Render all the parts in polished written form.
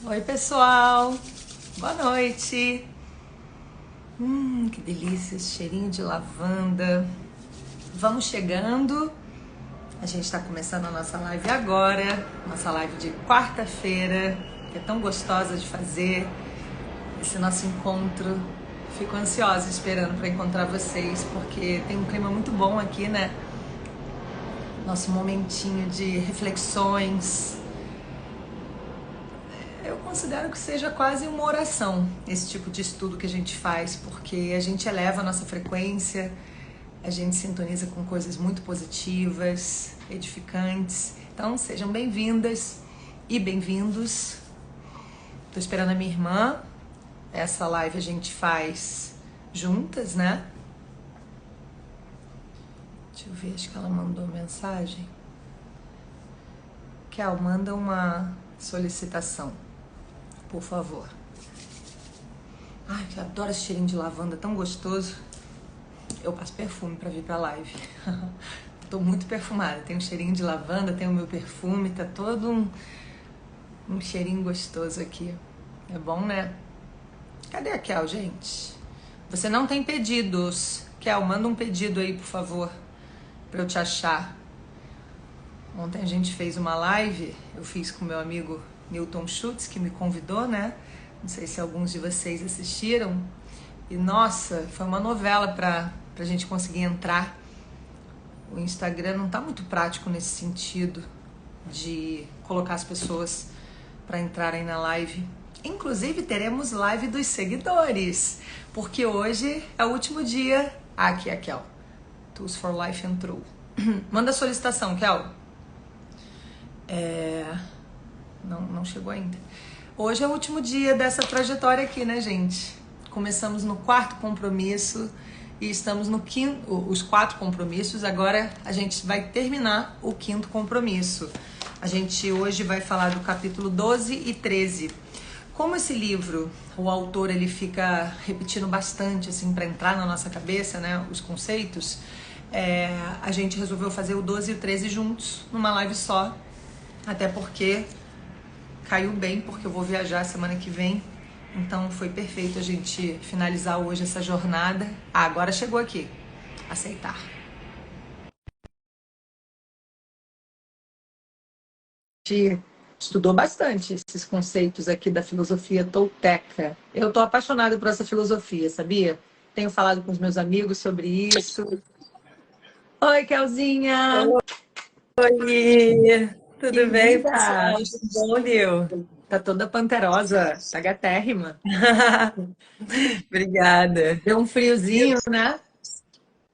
Oi, pessoal. Boa noite. Que delícia, esse cheirinho de lavanda. Vamos chegando. A gente está começando a nossa live agora. Nossa live de quarta-feira, que é tão gostosa de fazer. Esse nosso encontro. Fico ansiosa esperando para encontrar vocês, porque tem um clima muito bom aqui, né? Nosso momentinho de reflexões. Eu considero que seja quase uma oração esse tipo de estudo que a gente faz, porque a gente eleva a nossa frequência, a gente sintoniza com coisas muito positivas, edificantes. Então sejam bem-vindas e bem-vindos. Tô esperando a minha irmã. Essa live a gente faz juntas, né? Deixa eu ver, acho que ela mandou mensagem. Kel, manda uma solicitação, por favor. Ai, eu adoro esse cheirinho de lavanda, tão gostoso. Eu passo perfume pra vir pra live. Tô muito perfumada, tem um cheirinho de lavanda, tem o meu perfume, tá todo um cheirinho gostoso aqui. É bom, né? Cadê a Kel, gente? Você não tem pedidos. Kel, manda um pedido aí, por favor, pra eu te achar. Ontem a gente fez uma live, eu fiz com meu amigo Newton Schutz, que me convidou, né? Não sei se alguns de vocês assistiram. E nossa, foi uma novela pra gente conseguir entrar. O Instagram não tá muito prático nesse sentido de colocar as pessoas para entrarem na live. Inclusive teremos live dos seguidores, porque hoje é o último dia. Ah, aqui, a Kel. Tools for Life entrou. Manda a solicitação, Kel. Não chegou ainda. Hoje é o último dia dessa trajetória aqui, né, gente? Começamos no quarto compromisso e estamos no quinto, os 4 compromissos. Agora a gente vai terminar o 5º compromisso. A gente hoje vai falar do capítulo 12 e 13. Como esse livro, o autor ele fica repetindo bastante assim para entrar na nossa cabeça, né, os conceitos, a gente resolveu fazer o 12 e o 13 juntos numa live só. Até porque caiu bem, porque eu vou viajar semana que vem. Então foi perfeito a gente finalizar hoje essa jornada. Ah, agora chegou aqui. Aceitar. A gente estudou bastante esses conceitos aqui da filosofia tolteca. Eu tô apaixonada por essa filosofia, sabia? Tenho falado com os meus amigos sobre isso. Oi, Kelzinha! Oi, tudo bem, Querida! pessoal? Tudo bom, Lil? Tá toda panterosa, tá gatérrima. Obrigada. Deu um Lil, friozinho, né?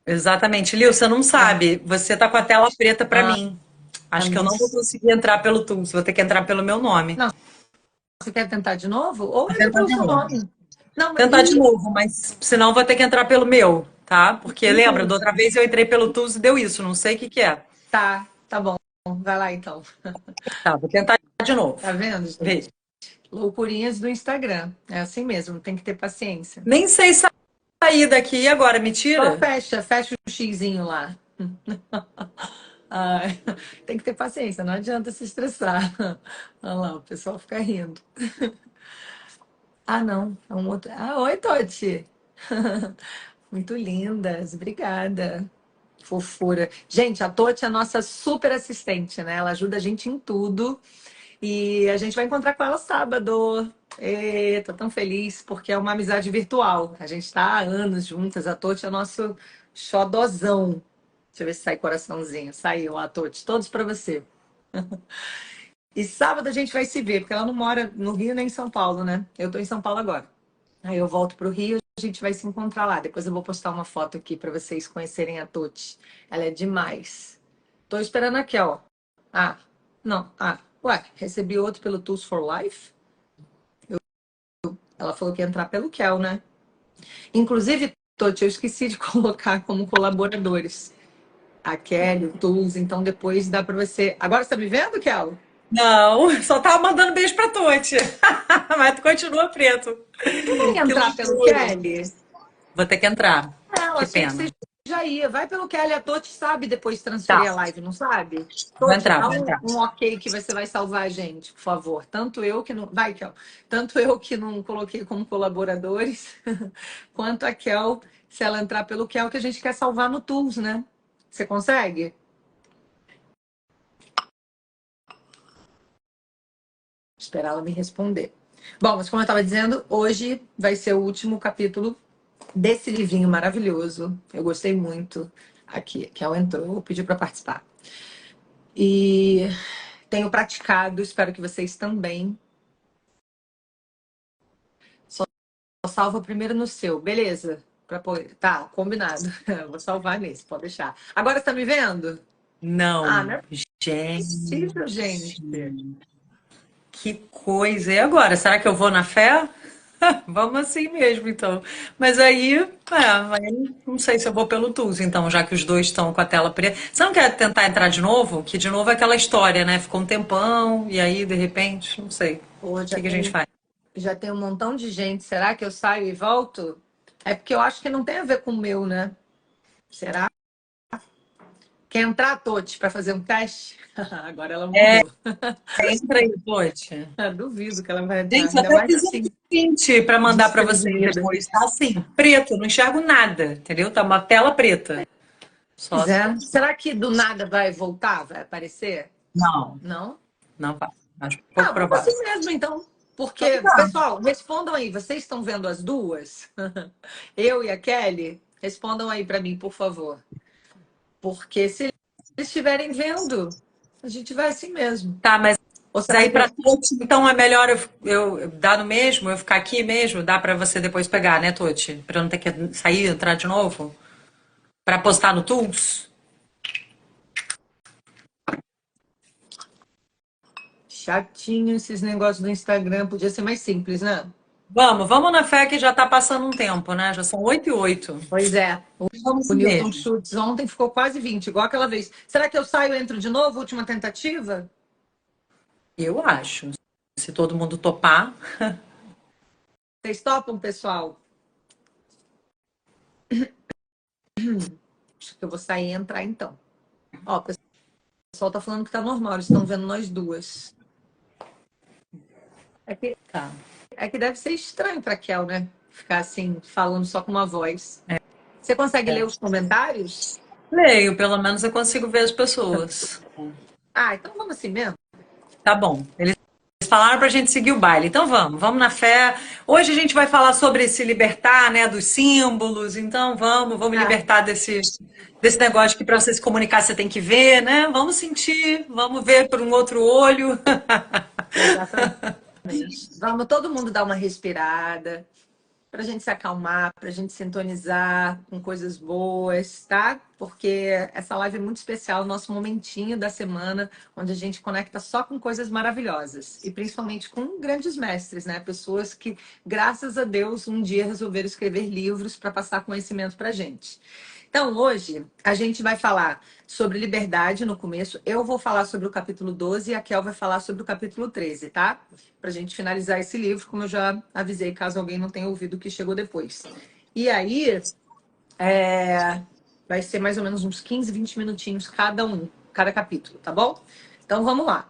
exatamente. Lil, você não Ah, sabe, você tá com a tela preta para ah, mim. tá Acho que eu não vou mesmo. conseguir entrar pelo Teams, vou ter que entrar pelo meu nome. Não, você quer tentar de novo? Ou Vou entra tentar pelo de seu novo. nome. Não, Tentar de novo, mas senão vou ter que entrar pelo meu, tá? Porque lembra, da outra vez eu entrei pelo Teams e deu isso, não sei o que que é. tá bom. Vai lá então. Tá, vou tentar de novo. Tá vendo, gente? Veja. Loucurinhas do Instagram. É assim mesmo, tem que ter paciência. Nem sei sair daqui e agora, me Só tira? fecha o xizinho lá. Ai, tem que ter paciência, não adianta se estressar. Olha lá, o pessoal fica rindo. Ah, não, é um outro. Ah, oi, Toti. Muito lindas, obrigada. Fofura. Gente, a Toti é a nossa super assistente, né? Ela ajuda a gente em tudo. E a gente vai encontrar com ela sábado. Tô tão feliz, porque é uma amizade virtual. A gente está há anos juntas. A Toti é nosso xodozão. Deixa eu ver se sai coraçãozinho. Saiu, a Toti. Todos para você. E sábado a gente vai se ver, porque ela não mora no Rio nem em São Paulo, né? Eu tô em São Paulo agora. Aí eu volto pro Rio, a gente vai se encontrar lá. Depois eu vou postar uma foto aqui para vocês conhecerem a Toti. Ela é demais. Tô esperando aqui, ó. Ah, não. Ah, ué, recebi outro pelo Tools for Life. Ela falou que ia entrar pelo Kel, né? Inclusive, Toti, eu esqueci de colocar como colaboradores a Kelly, o Tools, então depois dá para você. Agora você tá me vendo, Kel? Não, só tava mandando beijo pra Tuti. Mas tu continua preto. Você vai Que entrar pelo loucura. Kelly? Vou ter que entrar. Não, Que achei que você pena. já sair. Vai pelo que a Toti sabe depois Tá, transferir a live, não sabe? vou Toti, entrar, dá vou entrar. um ok que você vai salvar a gente, por favor. Tanto eu que não. Vai, Kel. Tanto eu que não coloquei como colaboradores, quanto a Kel, se ela entrar pelo Kel, que a gente quer salvar no Tools, né? Você consegue? Esperar ela me responder. Bom, mas como eu estava dizendo, hoje vai ser o último capítulo desse livrinho maravilhoso. Eu gostei muito. Aqui, que ela entrou, pediu para participar. E tenho praticado, espero que vocês também. Só salva primeiro no seu, beleza? Tá, combinado. Vou salvar nesse, pode deixar. Agora você tá me vendo? Ah, não Não, é gente, possível, gente. que coisa. E agora? Será que eu vou na fé? Vamos assim mesmo, então. Mas aí não sei se eu vou pelo Tools, então, já que os dois estão com a tela preta. Você não quer tentar entrar de novo? Que de novo é aquela história, né? Ficou um tempão e aí, de repente, não sei. Pô, O que que a gente faz? já tem um montão de gente. Será que eu saio e volto? É porque eu acho que não tem a ver com o meu, né? Será? Quer entrar, Toti, para fazer um teste? Agora ela É, mudou. entra aí, Pote. Duvido que ela vai entrar. Gente, eu Ainda até mais fiz um assim, print para mandar para vocês desprevida. depois. Tá assim, preto, não enxergo nada, entendeu? Tá uma tela preta. Pois Só. é. Será que do nada vai voltar? Vai aparecer? Não, Não? não vai. Acho pouco Ah, vamos provável. assim mesmo, então. Então Porque, tá. pessoal, respondam aí. Vocês estão vendo as duas? Eu e a Kelly? Respondam aí para mim, por favor. Porque se eles estiverem vendo, a gente vai assim mesmo. Tá, mas Ou será aí que eu... para todos, então é melhor eu dar no mesmo, eu ficar aqui mesmo, dá para você depois pegar, né, Toti? Para não ter que sair e entrar de novo? Para postar no Tools? Chatinho esses negócios do Instagram. Podia ser mais simples, né? Vamos na fé que já tá passando um tempo, né? Já são 8h08. Pois é. Vamos O assim Newton mesmo. Schultz ontem ficou quase 20, igual aquela vez. Será que eu saio e entro de novo? Última tentativa? Eu acho. Se todo mundo topar. Vocês topam, pessoal? Acho que eu vou sair e entrar então. Ó, o pessoal tá falando que tá normal, eles estão vendo nós duas. É que, Tá. é que deve ser estranho pra Kel, né? Ficar assim, falando só com uma voz. Você consegue ler os comentários? Leio, pelo menos eu consigo ver as pessoas. Ah, então vamos assim mesmo. Tá bom. Eles falaram pra gente seguir o baile. Então vamos na fé. Hoje a gente vai falar sobre se libertar, né, dos símbolos. Então vamos Ah, libertar desse negócio que para você se comunicar você tem que ver, né? Vamos sentir, vamos ver por um outro olho. exatamente. Vamos todo mundo dar uma respirada, para a gente se acalmar, para a gente sintonizar com coisas boas, tá? Porque essa live é muito especial, nosso momentinho da semana, onde a gente conecta só com coisas maravilhosas e principalmente com grandes mestres, né? Pessoas que, graças a Deus, um dia resolveram escrever livros para passar conhecimento para gente. Então, hoje, a gente vai falar sobre liberdade no começo. Eu vou falar sobre o capítulo 12 e a Kel vai falar sobre o capítulo 13, tá? Pra gente finalizar esse livro, como eu já avisei, caso alguém não tenha ouvido o que chegou depois. E aí, vai ser mais ou menos uns 15, 20 minutinhos cada capítulo, tá bom? Então, vamos lá.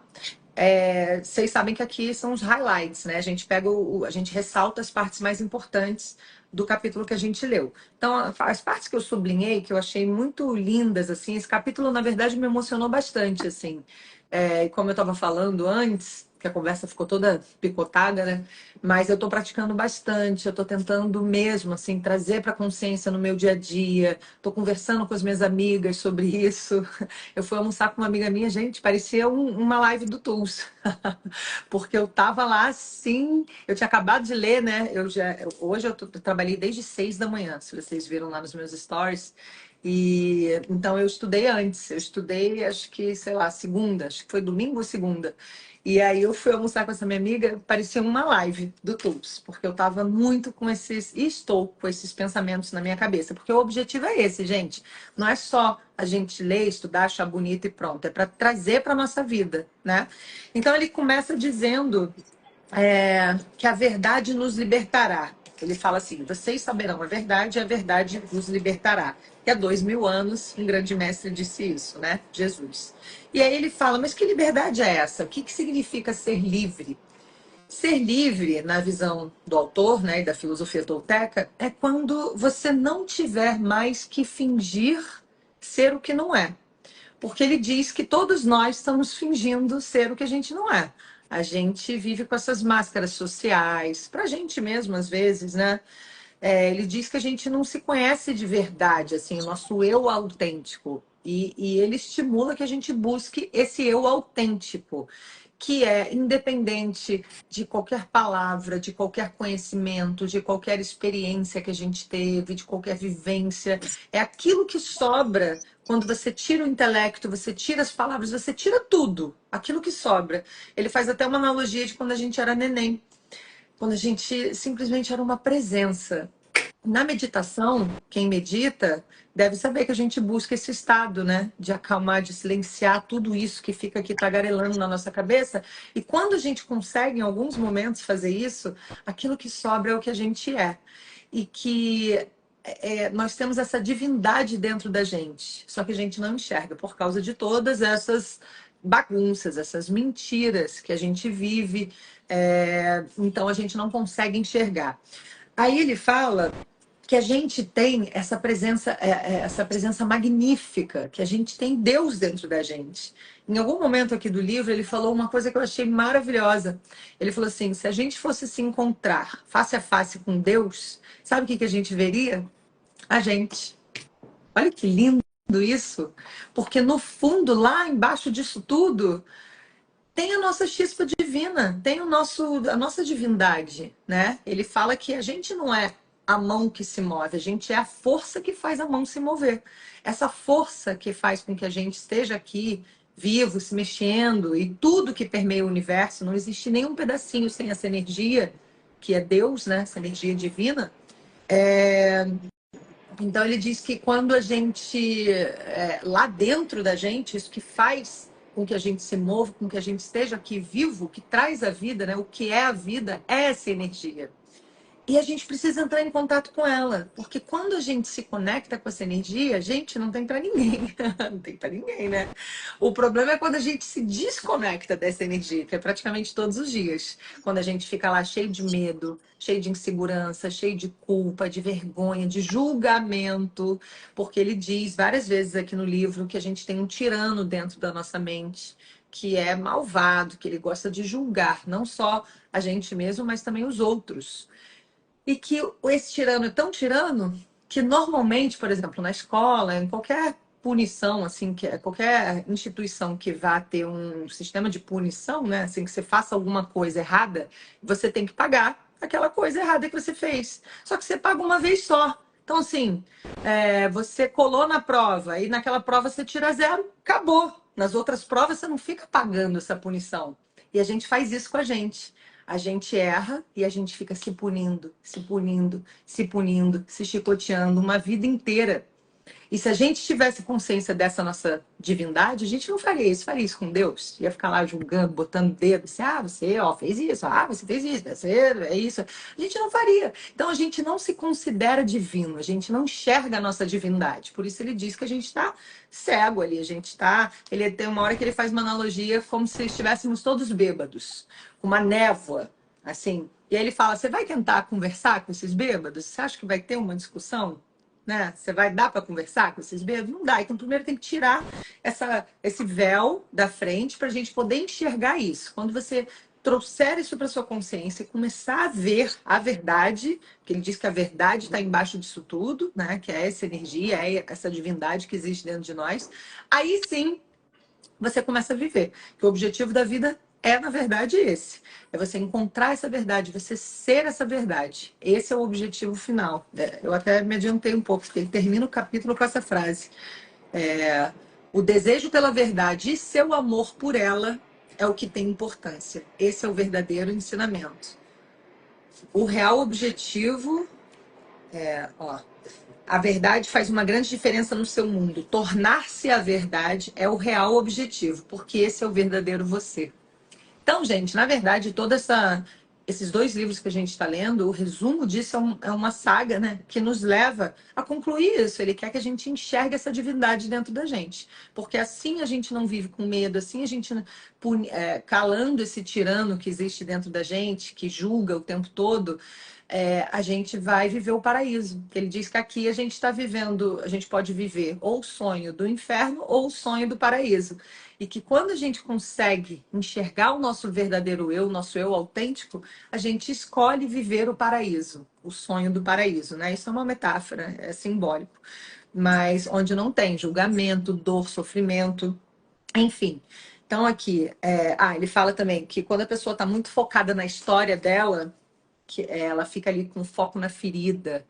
Vocês sabem que aqui são os highlights, né? A gente pega a gente ressalta as partes mais importantes do capítulo que a gente leu. Então, as partes que eu sublinhei, que eu achei muito lindas, assim, esse capítulo, na verdade, me emocionou bastante, assim. E como eu estava falando antes, que a conversa ficou toda picotada, né? Mas eu estou praticando bastante, eu estou tentando mesmo, assim, trazer para a consciência no meu dia a dia. Estou conversando com as minhas amigas sobre isso. Eu fui almoçar com uma amiga minha, gente, parecia uma live do Tools. Porque eu tava lá assim, eu tinha acabado de ler, né? Hoje eu trabalhei desde 6 da manhã, se vocês viram lá nos meus stories. E então eu estudei antes, eu estudei acho que, sei lá, segunda, acho que foi domingo ou segunda. E aí eu fui almoçar com essa minha amiga, parecia uma live do Tools, porque eu tava muito com esses, e estou com esses pensamentos na minha cabeça, porque o objetivo é esse, gente. Não é só a gente ler, estudar, achar bonito e pronto, é para trazer para nossa vida, né? Então ele começa dizendo que a verdade nos libertará. Ele fala assim: vocês saberão a verdade e a verdade nos libertará. que há 2000 anos um grande mestre disse isso, né? Jesus. E aí ele fala, mas que liberdade é essa? O que que significa ser livre? Ser livre, na visão do autor, né, e da filosofia tolteca, é quando você não tiver mais que fingir ser o que não é. Porque ele diz que todos nós estamos fingindo ser o que a gente não é. A gente vive com essas máscaras sociais, pra gente mesmo, às vezes, né? Ele diz que a gente não se conhece de verdade, assim, o nosso eu autêntico. E ele estimula que a gente busque esse eu autêntico, que é independente de qualquer palavra, de qualquer conhecimento, de qualquer experiência que a gente teve, de qualquer vivência. É aquilo que sobra quando você tira o intelecto, você tira as palavras, você tira tudo, aquilo que sobra. Ele faz até uma analogia de quando a gente era neném, quando a gente simplesmente era uma presença. Na meditação, quem medita deve saber que a gente busca esse estado, né? De acalmar, de silenciar tudo isso que fica aqui tagarelando na nossa cabeça. E quando a gente consegue, em alguns momentos, fazer isso, aquilo que sobra é o que a gente é. E que nós temos essa divindade dentro da gente, só que a gente não enxerga por causa de todas essas bagunças, essas mentiras que a gente vive. Então a gente não consegue enxergar. Aí ele fala que a gente tem essa presença magnífica, que a gente tem Deus dentro da gente. Em algum momento aqui do livro, ele falou uma coisa que eu achei maravilhosa. Ele falou assim: se a gente fosse se encontrar face a face com Deus, sabe o que que a gente veria? A gente. Olha que lindo isso, porque no fundo, lá embaixo disso tudo, tem a nossa chispa divina, tem a nossa divindade, né? Ele fala que a gente não é a mão que se move, a gente é a força que faz a mão se mover. Essa força que faz com que a gente esteja aqui vivo, se mexendo e tudo que permeia o universo, não existe nenhum pedacinho sem essa energia, que é Deus, né? Essa energia divina. Então ele diz que quando a gente, lá dentro da gente, isso que faz com que a gente se mova, com que a gente esteja aqui vivo, que traz a vida, né? O que é a vida é essa energia. E a gente precisa entrar em contato com ela, porque quando a gente se conecta com essa energia, gente, não tem para ninguém. Não tem para ninguém, né? O problema é quando a gente se desconecta dessa energia, que é praticamente todos os dias. Quando a gente fica lá cheio de medo, cheio de insegurança, cheio de culpa, de vergonha, de julgamento, porque ele diz várias vezes aqui no livro que a gente tem um tirano dentro da nossa mente, que é malvado, que ele gosta de julgar, não só a gente mesmo, mas também os outros. E que esse tirano é tão tirano que normalmente, por exemplo, na escola, em qualquer punição, assim, qualquer instituição que vá ter um sistema de punição, né, assim, que você faça alguma coisa errada, você tem que pagar aquela coisa errada que você fez. Só que você paga uma vez só. Então, assim, você colou na prova e naquela prova você tira 0, acabou. Nas outras provas você não fica pagando essa punição. E a gente faz isso com a gente. A gente erra e a gente fica se punindo, se punindo, se punindo, se chicoteando uma vida inteira. E se a gente tivesse consciência dessa nossa divindade, a gente não faria isso com Deus. Ia ficar lá julgando, botando dedo, assim, você ó, fez isso, você fez isso, você é isso. A gente não faria. Então a gente não se considera divino, a gente não enxerga a nossa divindade. Por isso ele diz que a gente está cego ali, a gente está. Ele tem uma hora que ele faz uma analogia como se estivéssemos todos bêbados, com uma névoa, assim. E aí ele fala: você vai tentar conversar com esses bêbados? Você acha que vai ter uma discussão? Né? Você vai dar para conversar com esses bêbados? Não dá. Então, primeiro tem que tirar esse véu da frente para a gente poder enxergar isso. Quando você trouxer isso para sua consciência e começar a ver a verdade, que ele diz que a verdade está embaixo disso tudo, né? Que é essa energia, é essa divindade que existe dentro de nós, aí sim você começa a viver. Que o objetivo da vida é, na verdade, esse. É você encontrar essa verdade, você ser essa verdade. Esse é o objetivo final. Eu até me adiantei um pouco, porque ele termina o capítulo com essa frase. O desejo pela verdade e seu amor por ela é o que tem importância. Esse é o verdadeiro ensinamento. O real objetivo a verdade faz uma grande diferença no seu mundo. Tornar-se a verdade é o real objetivo, porque esse é o verdadeiro você. Então, gente, na verdade, esses dois livros que a gente está lendo, o resumo disso é uma saga, né, que nos leva a concluir isso. Ele quer que a gente enxergue essa divindade dentro da gente, porque assim a gente não vive com medo, assim a gente calando esse tirano que existe dentro da gente, que julga o tempo todo, a gente vai viver o paraíso. Ele diz que aqui a gente está vivendo, a gente pode viver ou o sonho do inferno ou o sonho do paraíso. E que quando a gente consegue enxergar o nosso verdadeiro eu, o nosso eu autêntico, a gente escolhe viver o paraíso, o sonho do paraíso, né? Isso é uma metáfora, é simbólico. Mas onde não tem julgamento, dor, sofrimento, enfim. Então aqui, ele fala também que quando a pessoa está muito focada na história dela, que ela fica ali com foco na ferida,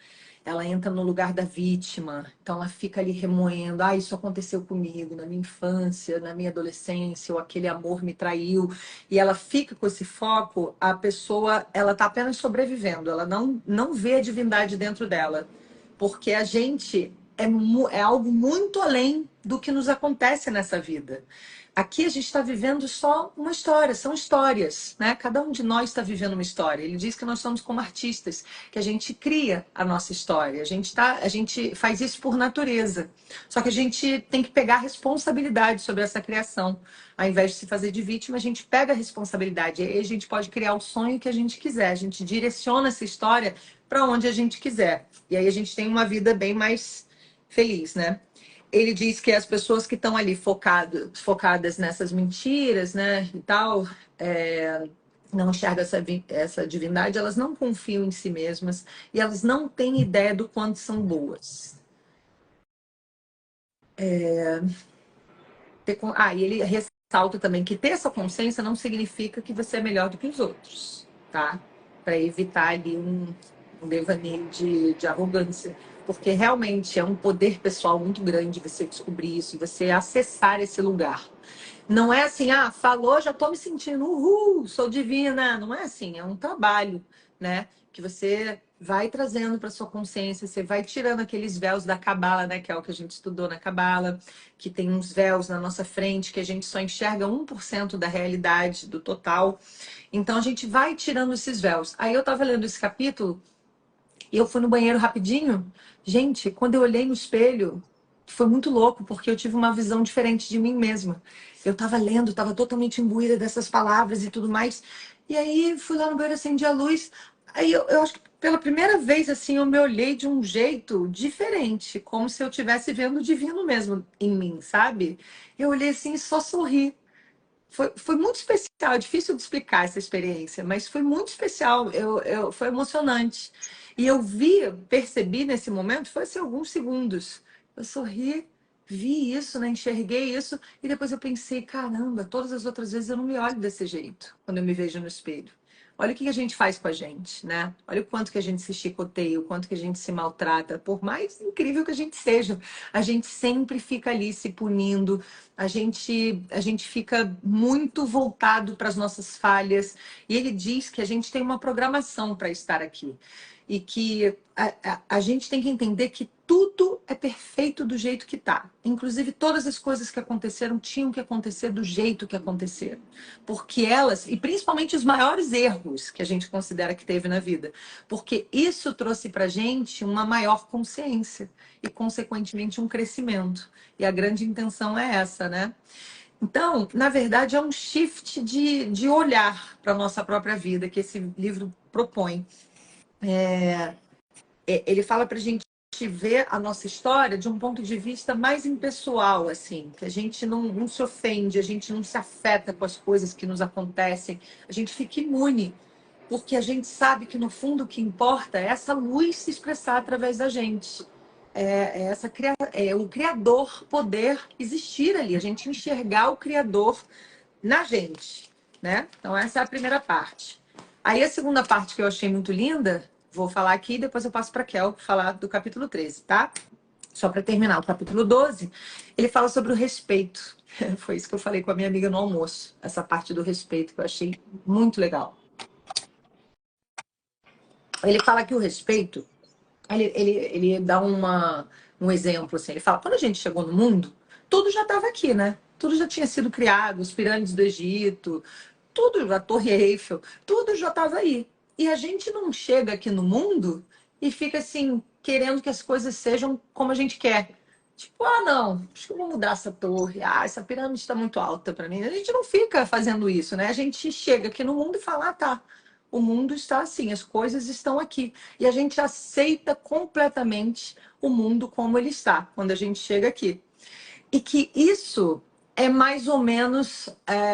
ela entra no lugar da vítima, então ela fica ali remoendo, isso aconteceu comigo na minha infância, na minha adolescência, ou aquele amor me traiu, e ela fica com esse foco, a pessoa, ela está apenas sobrevivendo, ela não vê a divindade dentro dela, porque a gente é algo muito além do que nos acontece nessa vida. Aqui a gente está vivendo só uma história, são histórias, né? Cada um de nós está vivendo uma história. Ele diz que nós somos como artistas, que a gente cria a nossa história. A gente faz isso por natureza. Só que a gente tem que pegar responsabilidade sobre essa criação. Ao invés de se fazer de vítima, a gente pega a responsabilidade. E aí a gente pode criar o sonho que a gente quiser. A gente direciona essa história para onde a gente quiser. E aí a gente tem uma vida bem mais feliz, né? Ele diz que as pessoas que estão ali focadas nessas mentiras, né, e tal, não enxergam essa divindade, elas não confiam em si mesmas e elas não têm ideia do quanto são boas. E ele ressalta também que ter essa consciência não significa que você é melhor do que os outros, tá? Para evitar ali um devaneio de arrogância. Porque realmente é um poder pessoal muito grande você descobrir isso, você acessar esse lugar. Não é assim, falou, já estou me sentindo, sou divina. Não é assim, é um trabalho, né? Que você vai trazendo para sua consciência, você vai tirando aqueles véus da cabala, né? Que é o que a gente estudou na cabala, que tem uns véus na nossa frente, que a gente só enxerga 1% da realidade, do total. Então a gente vai tirando esses véus. Aí eu estava lendo esse capítulo e eu fui no banheiro rapidinho. Gente, quando eu olhei no espelho, foi muito louco, porque eu tive uma visão diferente de mim mesma. Eu estava lendo, estava totalmente imbuída dessas palavras e tudo mais. E aí fui lá no banheiro, acendi a luz. Aí eu acho que pela primeira vez, assim, eu me olhei de um jeito diferente, como se eu estivesse vendo o divino mesmo em mim, sabe? Eu olhei assim e só sorri. Foi muito especial, é difícil de explicar essa experiência, mas foi muito especial, foi emocionante. E percebi nesse momento, foi assim, alguns segundos. Eu sorri, vi isso, né? Enxerguei isso, e depois eu pensei, caramba, todas as outras vezes eu não me olho desse jeito, quando eu me vejo no espelho. Olha o que a gente faz com a gente, né? Olha o quanto que a gente se chicoteia, o quanto que a gente se maltrata. Por mais incrível que a gente seja, a gente sempre fica ali se punindo, a gente fica muito voltado para as nossas falhas. E ele diz que a gente tem uma programação para estar aqui. E que a gente tem que entender que tudo é perfeito do jeito que está. Inclusive, todas as coisas que aconteceram tinham que acontecer do jeito que aconteceram. Porque elas, e principalmente os maiores erros que a gente considera que teve na vida, porque isso trouxe para a gente uma maior consciência e, consequentemente, um crescimento. E a grande intenção é essa, né? Então, na verdade, é um shift de olhar para a nossa própria vida que esse livro propõe. Ele fala para a gente ver a nossa história de um ponto de vista mais impessoal, assim, que a gente não se ofende, a gente não se afeta com as coisas que nos acontecem, a gente fica imune, porque a gente sabe que no fundo o que importa é essa luz se expressar através da gente. O Criador poder existir ali, a gente enxergar o Criador na gente, né? Então essa é a primeira parte. Aí a segunda parte que eu achei muito linda, vou falar aqui e depois eu passo para a Kel falar do capítulo 13, tá? Só para terminar, o capítulo 12, ele fala sobre o respeito. Foi isso que eu falei com a minha amiga no almoço, essa parte do respeito que eu achei muito legal. Ele fala que o respeito, ele dá um exemplo, assim, ele fala, quando a gente chegou no mundo, tudo já estava aqui, né? Tudo já tinha sido criado, as pirâmides do Egito, tudo, a Torre Eiffel, tudo já estava aí. E a gente não chega aqui no mundo e fica assim, querendo que as coisas sejam como a gente quer. Tipo, ah, não, acho que eu vou mudar essa torre. Ah, essa pirâmide está muito alta para mim. A gente não fica fazendo isso, né? A gente chega aqui no mundo e fala, ah, tá. O mundo está assim, as coisas estão aqui. E a gente aceita completamente o mundo como ele está, quando a gente chega aqui. E que isso é mais ou menos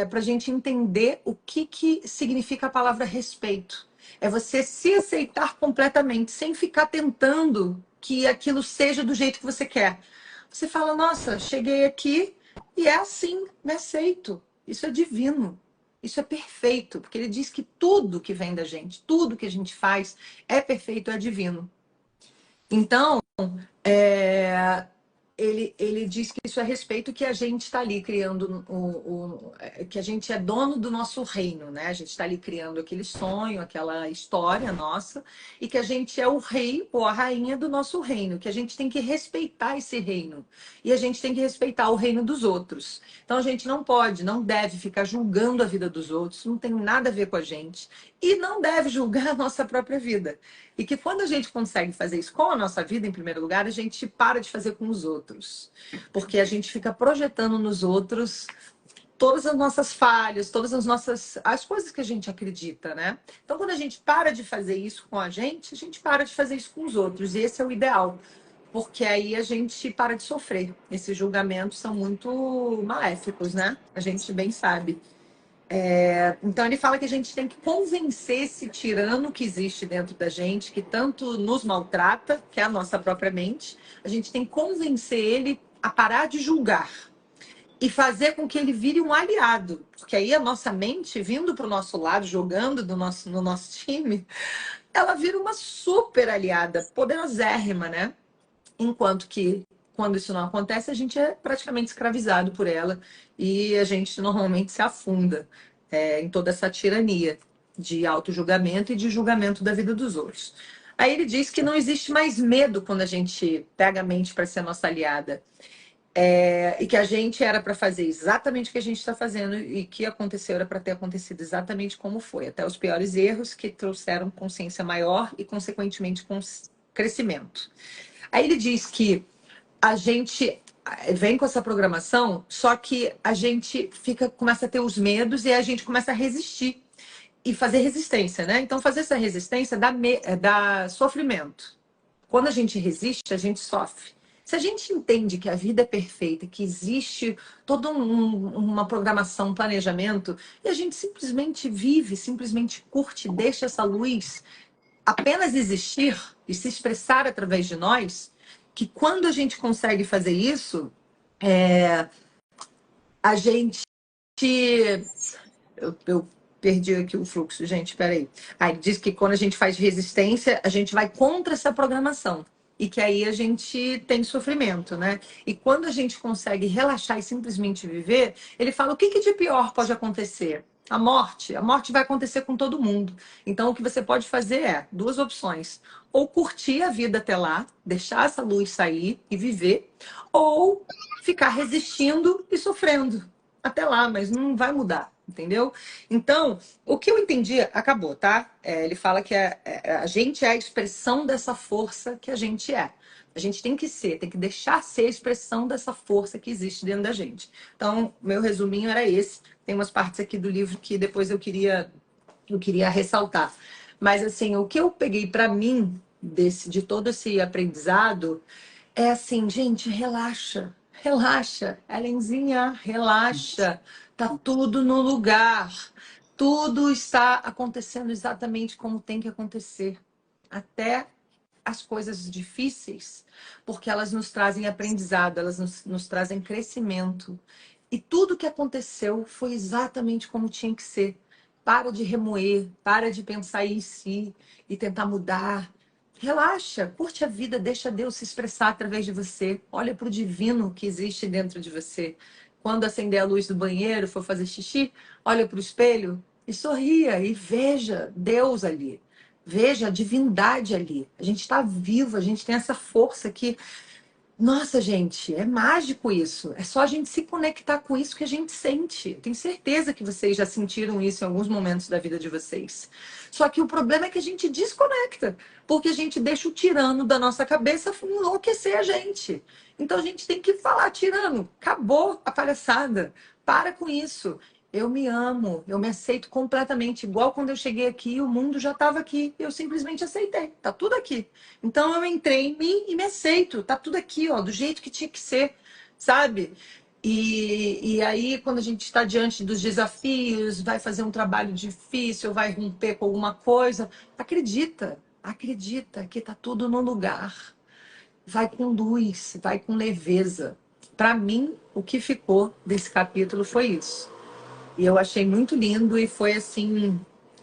para a gente entender o que significa a palavra respeito. É você se aceitar completamente, sem ficar tentando que aquilo seja do jeito que você quer. Você fala, nossa, cheguei aqui e é assim, me aceito. Isso é divino. Isso é perfeito, porque ele diz que tudo que vem da gente, tudo que a gente faz é perfeito, é divino. Então, é, ele diz que isso é respeito, que a gente está ali criando que a gente é dono do nosso reino, né? A gente está ali criando aquele sonho, aquela história nossa, e que a gente é o rei ou a rainha do nosso reino, que a gente tem que respeitar esse reino e a gente tem que respeitar o reino dos outros. Então a gente não pode, não deve ficar julgando a vida dos outros, não tem nada a ver com a gente e não deve julgar a nossa própria vida. E que quando a gente consegue fazer isso com a nossa vida, em primeiro lugar, a gente para de fazer com os outros. Porque a gente fica projetando nos outros todas as nossas falhas, todas as coisas que a gente acredita, né? Então, quando a gente para de fazer isso com a gente para de fazer isso com os outros. E esse é o ideal. Porque aí a gente para de sofrer. Esses julgamentos são muito maléficos, né? A gente bem sabe. Então ele fala que a gente tem que convencer esse tirano que existe dentro da gente, que tanto nos maltrata, que é a nossa própria mente, a gente tem que convencer ele a parar de julgar e fazer com que ele vire um aliado. Porque aí a nossa mente, vindo para o nosso lado, jogando no nosso time, ela vira uma super aliada, poderosérrima, né? Enquanto que, quando isso não acontece, a gente é praticamente escravizado por ela e a gente normalmente se afunda em toda essa tirania de auto-julgamento e de julgamento da vida dos outros. Aí ele diz que não existe mais medo quando a gente pega a mente para ser nossa aliada. E que a gente era para fazer exatamente o que a gente está fazendo e que aconteceu era para ter acontecido exatamente como foi. Até os piores erros que trouxeram consciência maior e, consequentemente, crescimento. Aí ele diz que a gente vem com essa programação, só que a gente começa a ter os medos e a gente começa a resistir e fazer resistência, né? Então, fazer essa resistência dá sofrimento. Quando a gente resiste, a gente sofre. Se a gente entende que a vida é perfeita, que existe toda uma programação, um planejamento, e a gente simplesmente vive, simplesmente curte, deixa essa luz apenas existir e se expressar através de nós, que quando a gente consegue fazer isso, a gente. Eu perdi aqui o fluxo, gente, peraí. Ele diz que quando a gente faz resistência, a gente vai contra essa programação. E que aí a gente tem sofrimento, né? E quando a gente consegue relaxar e simplesmente viver, ele fala o que de pior pode acontecer? A morte. A morte vai acontecer com todo mundo. Então, o que você pode fazer é duas opções. Ou curtir a vida até lá, deixar essa luz sair e viver, ou ficar resistindo e sofrendo até lá, mas não vai mudar, entendeu? Então, o que eu entendi, acabou, tá? Ele fala que a gente é a expressão dessa força que a gente é. A gente tem que ser, tem que deixar ser a expressão dessa força que existe dentro da gente. Então, meu resuminho era esse. Tem umas partes aqui do livro que depois eu queria ressaltar. Mas, assim, o que eu peguei para mim de todo esse aprendizado é assim, gente, relaxa. Relaxa, Helenzinha, relaxa. Tá tudo no lugar. Tudo está acontecendo exatamente como tem que acontecer. Até as coisas difíceis, porque elas nos trazem aprendizado, elas nos trazem crescimento. E tudo que aconteceu foi exatamente como tinha que ser. Para de remoer, para de pensar em si e tentar mudar. Relaxa, curte a vida, deixa Deus se expressar através de você. Olha para o divino que existe dentro de você. Quando acender a luz do banheiro, for fazer xixi, olha para o espelho e sorria e veja Deus ali. Veja a divindade ali. A gente está vivo, a gente tem essa força que Nossa, gente, é mágico isso. É só a gente se conectar com isso que a gente sente. Tenho certeza que vocês já sentiram isso em alguns momentos da vida de vocês. Só que o problema é que a gente desconecta, porque a gente deixa o tirano da nossa cabeça enlouquecer a gente. Então a gente tem que falar, tirano, acabou a palhaçada. Para com isso. Eu me amo, eu me aceito completamente. Igual quando eu cheguei aqui, o mundo já estava aqui. Eu simplesmente aceitei. Tá tudo aqui. Então eu entrei em mim e me aceito. Tá tudo aqui, ó, do jeito que tinha que ser, sabe? E aí, quando a gente está diante dos desafios, vai fazer um trabalho difícil, vai romper com alguma coisa, acredita, acredita que tá tudo no lugar. Vai com luz, vai com leveza. Para mim, o que ficou desse capítulo foi isso. E eu achei muito lindo e foi assim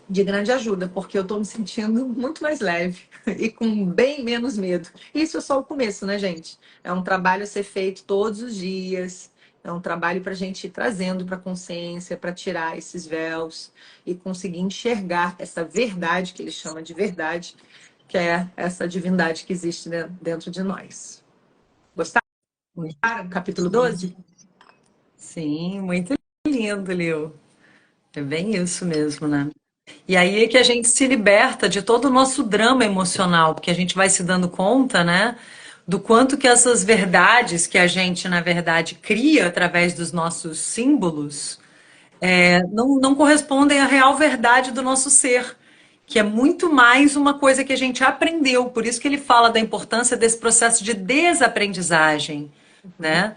de grande ajuda, porque eu estou me sentindo muito mais leve e com bem menos medo. Isso é só o começo, né, gente? É um trabalho a ser feito todos os dias. É um trabalho para a gente ir trazendo para a consciência, para tirar esses véus e conseguir enxergar essa verdade que ele chama de verdade, que é essa divindade que existe dentro de nós. Gostaram? Muito Capítulo lindo. 12. Sim, muito lindo, Lil. É bem isso mesmo, né? E aí é que a gente se liberta de todo o nosso drama emocional, porque a gente vai se dando conta, né, do quanto que essas verdades que a gente, na verdade, cria através dos nossos símbolos, não correspondem à real verdade do nosso ser, que é muito mais uma coisa que a gente aprendeu. Por isso que ele fala da importância desse processo de desaprendizagem, né?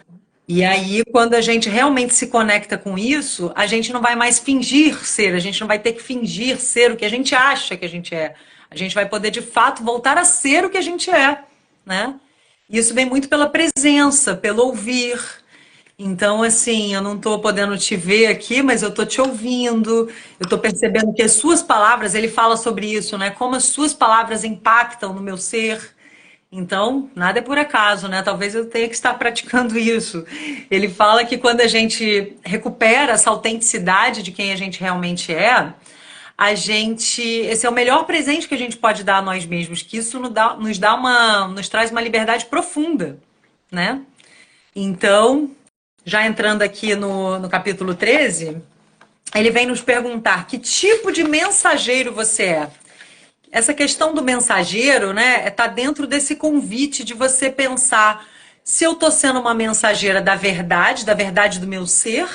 E aí, quando a gente realmente se conecta com isso, a gente não vai mais fingir ser, a gente não vai ter que fingir ser o que a gente acha que a gente é. A gente vai poder, de fato, voltar a ser o que a gente é, né? Isso vem muito pela presença, pelo ouvir. Então, assim, eu não estou podendo te ver aqui, mas eu estou te ouvindo, eu estou percebendo que as suas palavras, ele fala sobre isso, né? Como as suas palavras impactam no meu ser. Então, nada é por acaso, né? Talvez eu tenha que estar praticando isso. Ele fala que quando a gente recupera essa autenticidade de quem a gente realmente é, a gente, esse é o melhor presente que a gente pode dar a nós mesmos, que isso nos traz uma liberdade profunda, né? Então, já entrando aqui no capítulo 13, ele vem nos perguntar que tipo de mensageiro você é. Essa questão do mensageiro, né, tá dentro desse convite de você pensar se eu tô sendo uma mensageira da verdade do meu ser,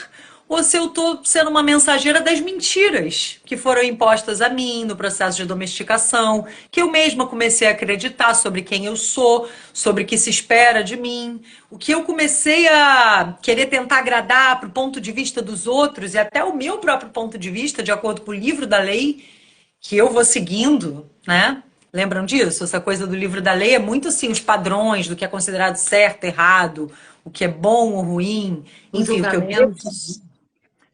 ou se eu tô sendo uma mensageira das mentiras que foram impostas a mim no processo de domesticação, que eu mesma comecei a acreditar sobre quem eu sou, sobre o que se espera de mim, o que eu comecei a querer tentar agradar para o ponto de vista dos outros e até o meu próprio ponto de vista, de acordo com o livro da lei que eu vou seguindo, né? Lembram disso? Essa coisa do livro da lei é muito assim, os padrões do que é considerado certo, errado, o que é bom ou ruim, Os enfim, o que eu devo, julgamentos.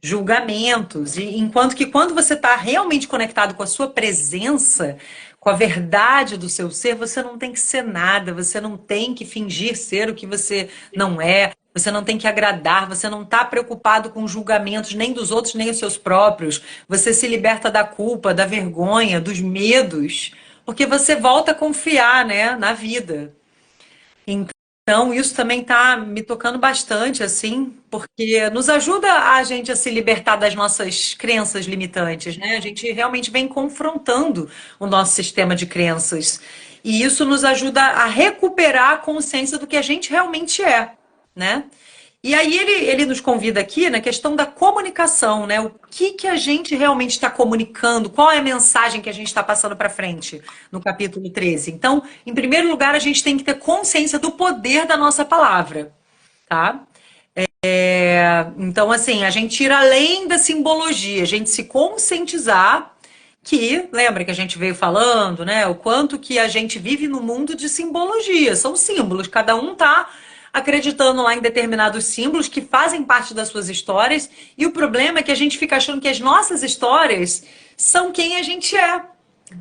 julgamentos. E enquanto que quando você está realmente conectado com a sua presença, com a verdade do seu ser, você não tem que ser nada, você não tem que fingir ser o que você não é. Você não tem que agradar, você não está preocupado com julgamentos nem dos outros, nem os seus próprios. Você se liberta da culpa, da vergonha, dos medos, porque você volta a confiar, né, na vida. Então, isso também está me tocando bastante, assim, porque nos ajuda a gente a se libertar das nossas crenças limitantes, né? A gente realmente vem confrontando o nosso sistema de crenças. E isso nos ajuda a recuperar a consciência do que a gente realmente é, né? E aí ele nos convida aqui na questão da comunicação, né? O que que a gente realmente está comunicando, qual é a mensagem que a gente está passando para frente no capítulo 13. Então, em primeiro lugar, a gente tem que ter consciência do poder da nossa palavra, tá? Então, assim, a gente ir além da simbologia, a gente se conscientizar que, lembra que a gente veio falando, né? O quanto que a gente vive no mundo de simbologia, são símbolos, cada um tá acreditando lá em determinados símbolos que fazem parte das suas histórias, e o problema é que a gente fica achando que as nossas histórias são quem a gente é.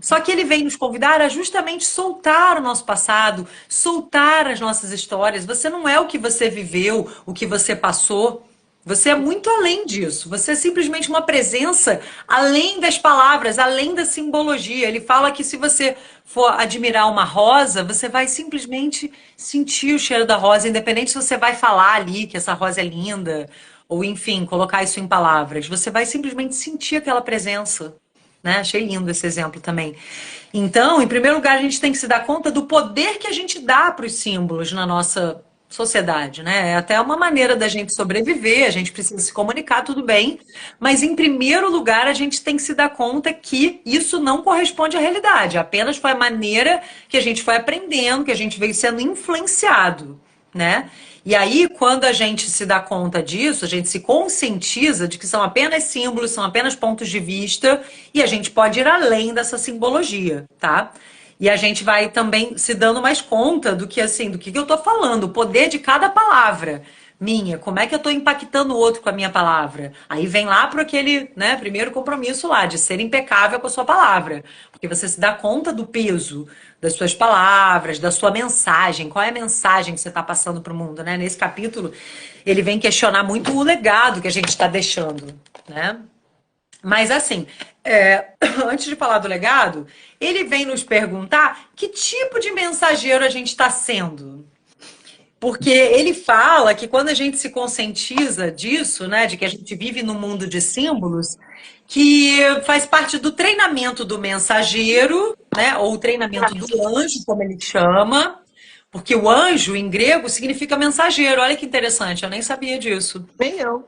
Só que ele vem nos convidar a justamente soltar o nosso passado, soltar as nossas histórias. Você não é o que você viveu, o que você passou, Você é muito além disso. Você é simplesmente uma presença além das palavras, além da simbologia. Ele fala que se você for admirar uma rosa, você vai simplesmente sentir o cheiro da rosa, independente se você vai falar ali que essa rosa é linda, ou enfim, colocar isso em palavras. Você vai simplesmente sentir aquela presença. Né? Achei lindo esse exemplo também. Então, em primeiro lugar, a gente tem que se dar conta do poder que a gente dá para os símbolos na nossa sociedade, né? É até uma maneira da gente sobreviver, a gente precisa se comunicar, tudo bem, mas em primeiro lugar, a gente tem que se dar conta que isso não corresponde à realidade, apenas foi a maneira que a gente foi aprendendo, que a gente veio sendo influenciado, né? E aí, quando a gente se dá conta disso, a gente se conscientiza de que são apenas símbolos, são apenas pontos de vista, e a gente pode ir além dessa simbologia, tá? E a gente vai também se dando mais conta do que assim, do que eu tô falando, o poder de cada palavra minha, como é que eu tô impactando o outro com a minha palavra? Aí vem lá para aquele, né, primeiro compromisso lá, de ser impecável com a sua palavra, porque você se dá conta do peso das suas palavras, da sua mensagem, qual é a mensagem que você está passando para o mundo, né? Nesse capítulo, ele vem questionar muito o legado que a gente está deixando, né? Mas assim, antes de falar do legado, ele vem nos perguntar que tipo de mensageiro a gente está sendo. Porque ele fala que quando a gente se conscientiza disso, né, de que a gente vive num mundo de símbolos, que faz parte do treinamento do mensageiro, né, ou o treinamento do anjo, como ele chama, porque o anjo em grego significa mensageiro. Olha que interessante, eu nem sabia disso. Nem eu.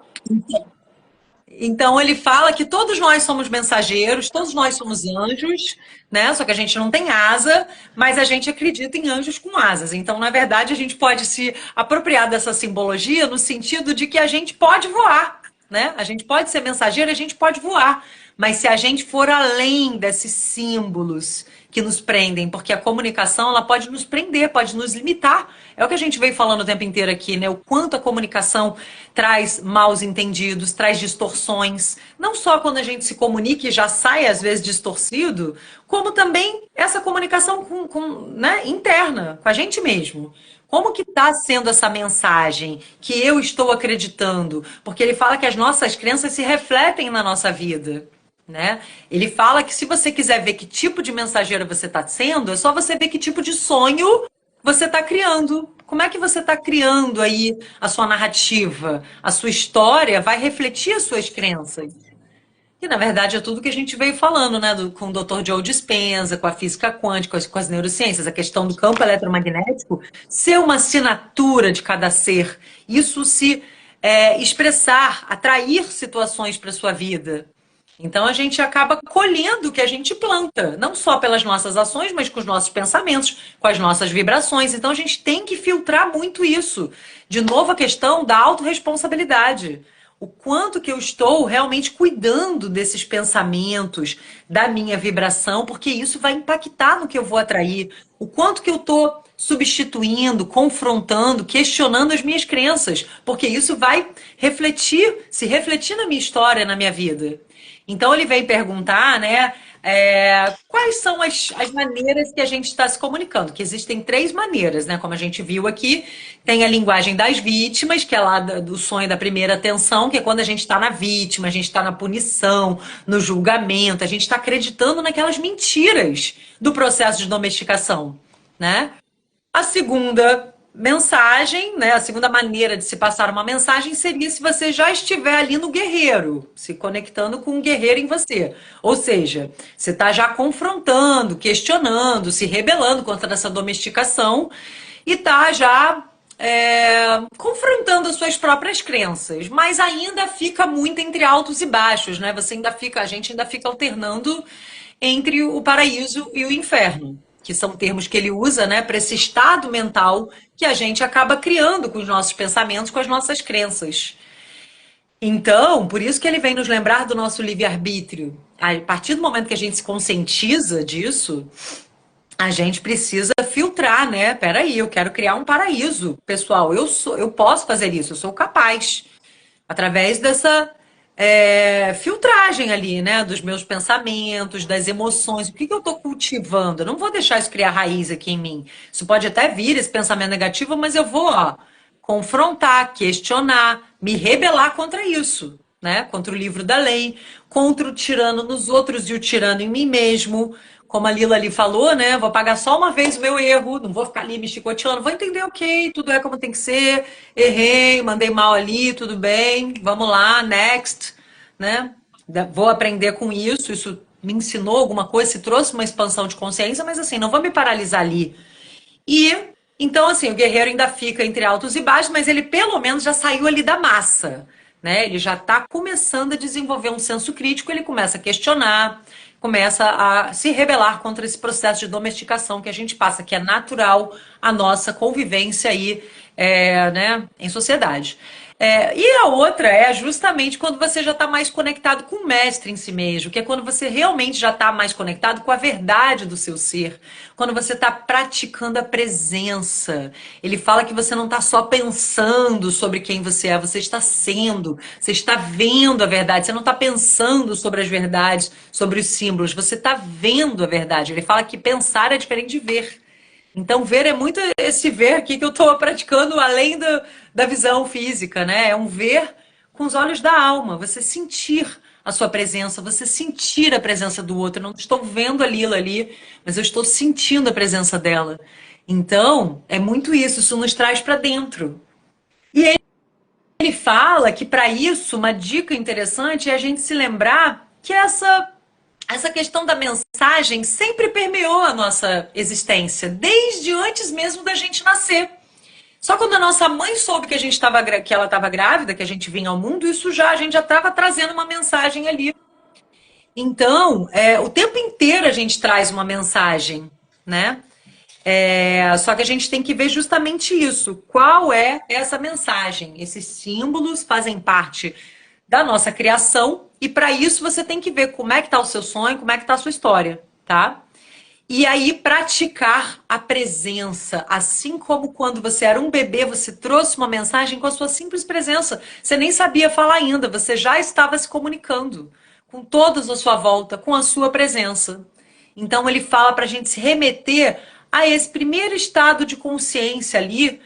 Então ele fala que todos nós somos mensageiros, todos nós somos anjos, né? Só que a gente não tem asa, mas a gente acredita em anjos com asas. Então, na verdade, a gente pode se apropriar dessa simbologia no sentido de que a gente pode voar, né? A gente pode ser mensageiro, a gente pode voar. Mas se a gente for além desses símbolos que nos prendem, porque a comunicação ela pode nos prender, pode nos limitar. É o que a gente veio falando o tempo inteiro aqui, né? O quanto a comunicação traz maus entendidos, traz distorções. Não só quando a gente se comunica e já sai às vezes distorcido, como também essa comunicação né, interna, com a gente mesmo. Como que está sendo essa mensagem que eu estou acreditando? Porque ele fala que as nossas crenças se refletem na nossa vida. Né? Ele fala que se você quiser ver que tipo de mensageiro você está sendo, é só você ver que tipo de sonho você está criando. Como é que você está criando aí a sua narrativa? A sua história vai refletir as suas crenças. E, na verdade, é tudo que a gente veio falando, né? Com o Dr. Joe Dispenza, com a física quântica, com as neurociências, a questão do campo eletromagnético ser uma assinatura de cada ser. Isso se expressar, atrair situações para a sua vida. Então a gente acaba colhendo o que a gente planta, não só pelas nossas ações, mas com os nossos pensamentos, com as nossas vibrações. Então a gente tem que filtrar muito isso. De novo, a questão da autorresponsabilidade. O quanto que eu estou realmente cuidando desses pensamentos, da minha vibração, porque isso vai impactar no que eu vou atrair. O quanto que eu estou substituindo, confrontando, questionando as minhas crenças, porque isso vai refletir, se refletir na minha história, na minha vida. Então ele vem perguntar, né, quais são as maneiras que a gente está se comunicando, que existem três maneiras, né? Como a gente viu aqui, tem a linguagem das vítimas, que é lá do sonho da primeira atenção, que é quando a gente está na vítima, a gente está na punição, no julgamento, a gente está acreditando naquelas mentiras do processo de domesticação, né? A segunda mensagem, né? A segunda maneira de se passar uma mensagem seria se você já estiver ali no guerreiro, se conectando com um guerreiro em você. Ou seja, você está já confrontando, questionando, se rebelando contra essa domesticação e está já confrontando as suas próprias crenças. Mas ainda fica muito entre altos e baixos, né? A gente ainda fica alternando entre o paraíso e o inferno, que são termos que ele usa, né, para esse estado mental que a gente acaba criando com os nossos pensamentos, com as nossas crenças. Então, por isso que ele vem nos lembrar do nosso livre-arbítrio. A partir do momento que a gente se conscientiza disso, a gente precisa filtrar, né? Peraí, eu quero criar um paraíso, pessoal. Eu posso fazer isso, eu sou capaz. Através dessa filtragem ali, né? Dos meus pensamentos, das emoções. O que eu estou cultivando? Eu não vou deixar isso criar raiz aqui em mim. Isso pode até vir, esse pensamento negativo, mas eu vou, ó, confrontar, questionar, me rebelar contra isso, né? Contra o livro da lei, contra o tirano nos outros e o tirano em mim mesmo. Como a Lila ali falou, né? Vou pagar só uma vez o meu erro, não vou ficar ali me chicoteando, vou entender, ok, tudo é como tem que ser, errei, mandei mal ali, tudo bem, vamos lá, next, né? Vou aprender com isso, isso me ensinou alguma coisa, se trouxe uma expansão de consciência, mas assim, não vou me paralisar ali. E então, assim, o guerreiro ainda fica entre altos e baixos, mas ele pelo menos já saiu ali da massa, né? Ele já está começando a desenvolver um senso crítico, ele começa a questionar, começa a se rebelar contra esse processo de domesticação que a gente passa, que é natural a nossa convivência aí, né, em sociedade. E a outra é justamente quando você já está mais conectado com o mestre em si mesmo, que é quando você realmente já está mais conectado com a verdade do seu ser, quando você está praticando a presença. Ele fala que você não está só pensando sobre quem você é, você está sendo, você está vendo a verdade, você não está pensando sobre as verdades, sobre os símbolos, você está vendo a verdade. Ele fala que pensar é diferente de ver. Então, ver é muito esse ver aqui que eu estou praticando além da visão física, né? É um ver com os olhos da alma, você sentir a sua presença, você sentir a presença do outro. Eu não estou vendo a Lila ali, mas eu estou sentindo a presença dela. Então, é muito isso nos traz para dentro. E ele fala que para isso, uma dica interessante é a gente se lembrar que essa questão da mensagem sempre permeou a nossa existência, desde antes mesmo da gente nascer. Só quando a nossa mãe soube que que ela estava grávida, que a gente vinha ao mundo, isso já a gente já estava trazendo uma mensagem ali. Então, o tempo inteiro a gente traz uma mensagem, né? Só que a gente tem que ver justamente isso. Qual é essa mensagem? Esses símbolos fazem parte da nossa criação e para isso você tem que ver como é que está o seu sonho, como é que está a sua história, tá? E aí praticar a presença, assim como quando você era um bebê, você trouxe uma mensagem com a sua simples presença. Você nem sabia falar ainda, você já estava se comunicando com todos à sua volta, com a sua presença. Então ele fala para a gente se remeter a esse primeiro estado de consciência ali,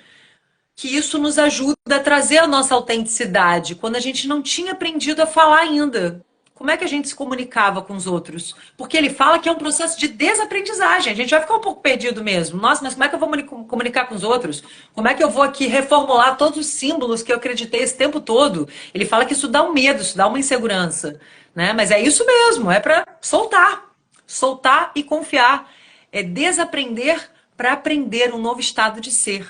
que isso nos ajuda a trazer a nossa autenticidade, quando a gente não tinha aprendido a falar ainda. Como é que a gente se comunicava com os outros? Porque ele fala que é um processo de desaprendizagem. A gente vai ficar um pouco perdido mesmo. Nossa, mas como é que eu vou comunicar com os outros? Como é que eu vou aqui reformular todos os símbolos que eu acreditei esse tempo todo? Ele fala que isso dá um medo, isso dá uma insegurança, né? Mas é isso mesmo, é para soltar. Soltar e confiar. É desaprender para aprender um novo estado de ser,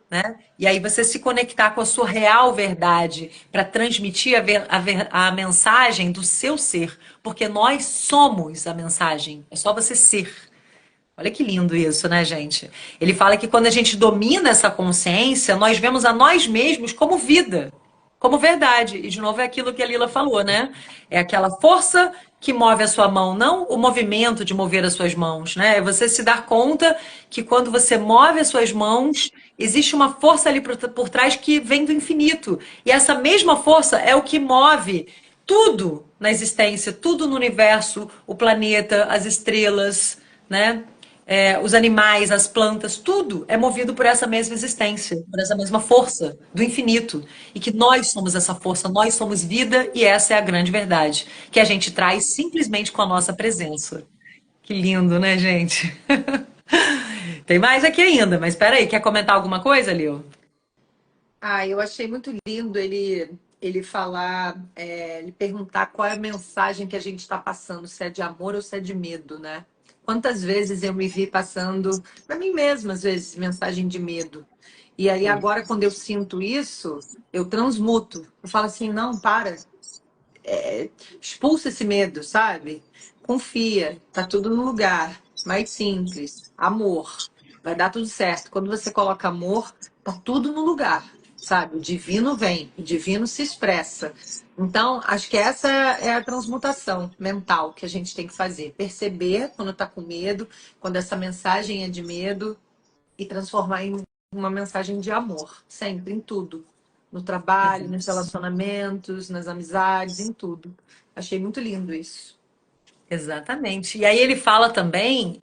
né? E aí você se conectar com a sua real verdade para transmitir a mensagem do seu ser, porque nós somos a mensagem, é só você ser. Olha que lindo isso, né, gente? Ele fala que quando a gente domina essa consciência, nós vemos a nós mesmos como vida, como verdade. E de novo é aquilo que a Lila falou, né? É aquela força que move a sua mão, não o movimento de mover as suas mãos, né? É você se dar conta que quando você move as suas mãos, existe uma força ali por trás que vem do infinito. E essa mesma força é o que move tudo na existência, tudo no universo, o planeta, as estrelas, né? Os animais, as plantas, tudo é movido por essa mesma existência, por essa mesma força do infinito. E que nós somos essa força, nós somos vida, e essa é a grande verdade, que a gente traz simplesmente com a nossa presença. Que lindo, né, gente? Tem mais aqui ainda, mas espera aí, quer comentar alguma coisa, Lil? Ah, eu achei muito lindo ele falar, ele perguntar qual é a mensagem que a gente está passando, se é de amor ou se é de medo, né? Quantas vezes eu me vi passando, para mim mesma, às vezes, mensagem de medo. E aí agora, quando eu sinto isso, eu transmuto. Eu falo assim, não, para, expulsa esse medo, sabe? Confia, tá tudo no lugar. Mais simples, amor. Vai dar tudo certo. Quando você coloca amor, tá tudo no lugar, sabe? O divino vem, o divino se expressa. Então, acho que essa é a transmutação mental que a gente tem que fazer. Perceber quando tá com medo, quando essa mensagem é de medo e transformar em uma mensagem de amor, sempre, em tudo. No trabalho, nos relacionamentos, nas amizades, em tudo. Achei muito lindo isso. Exatamente. E aí ele fala também,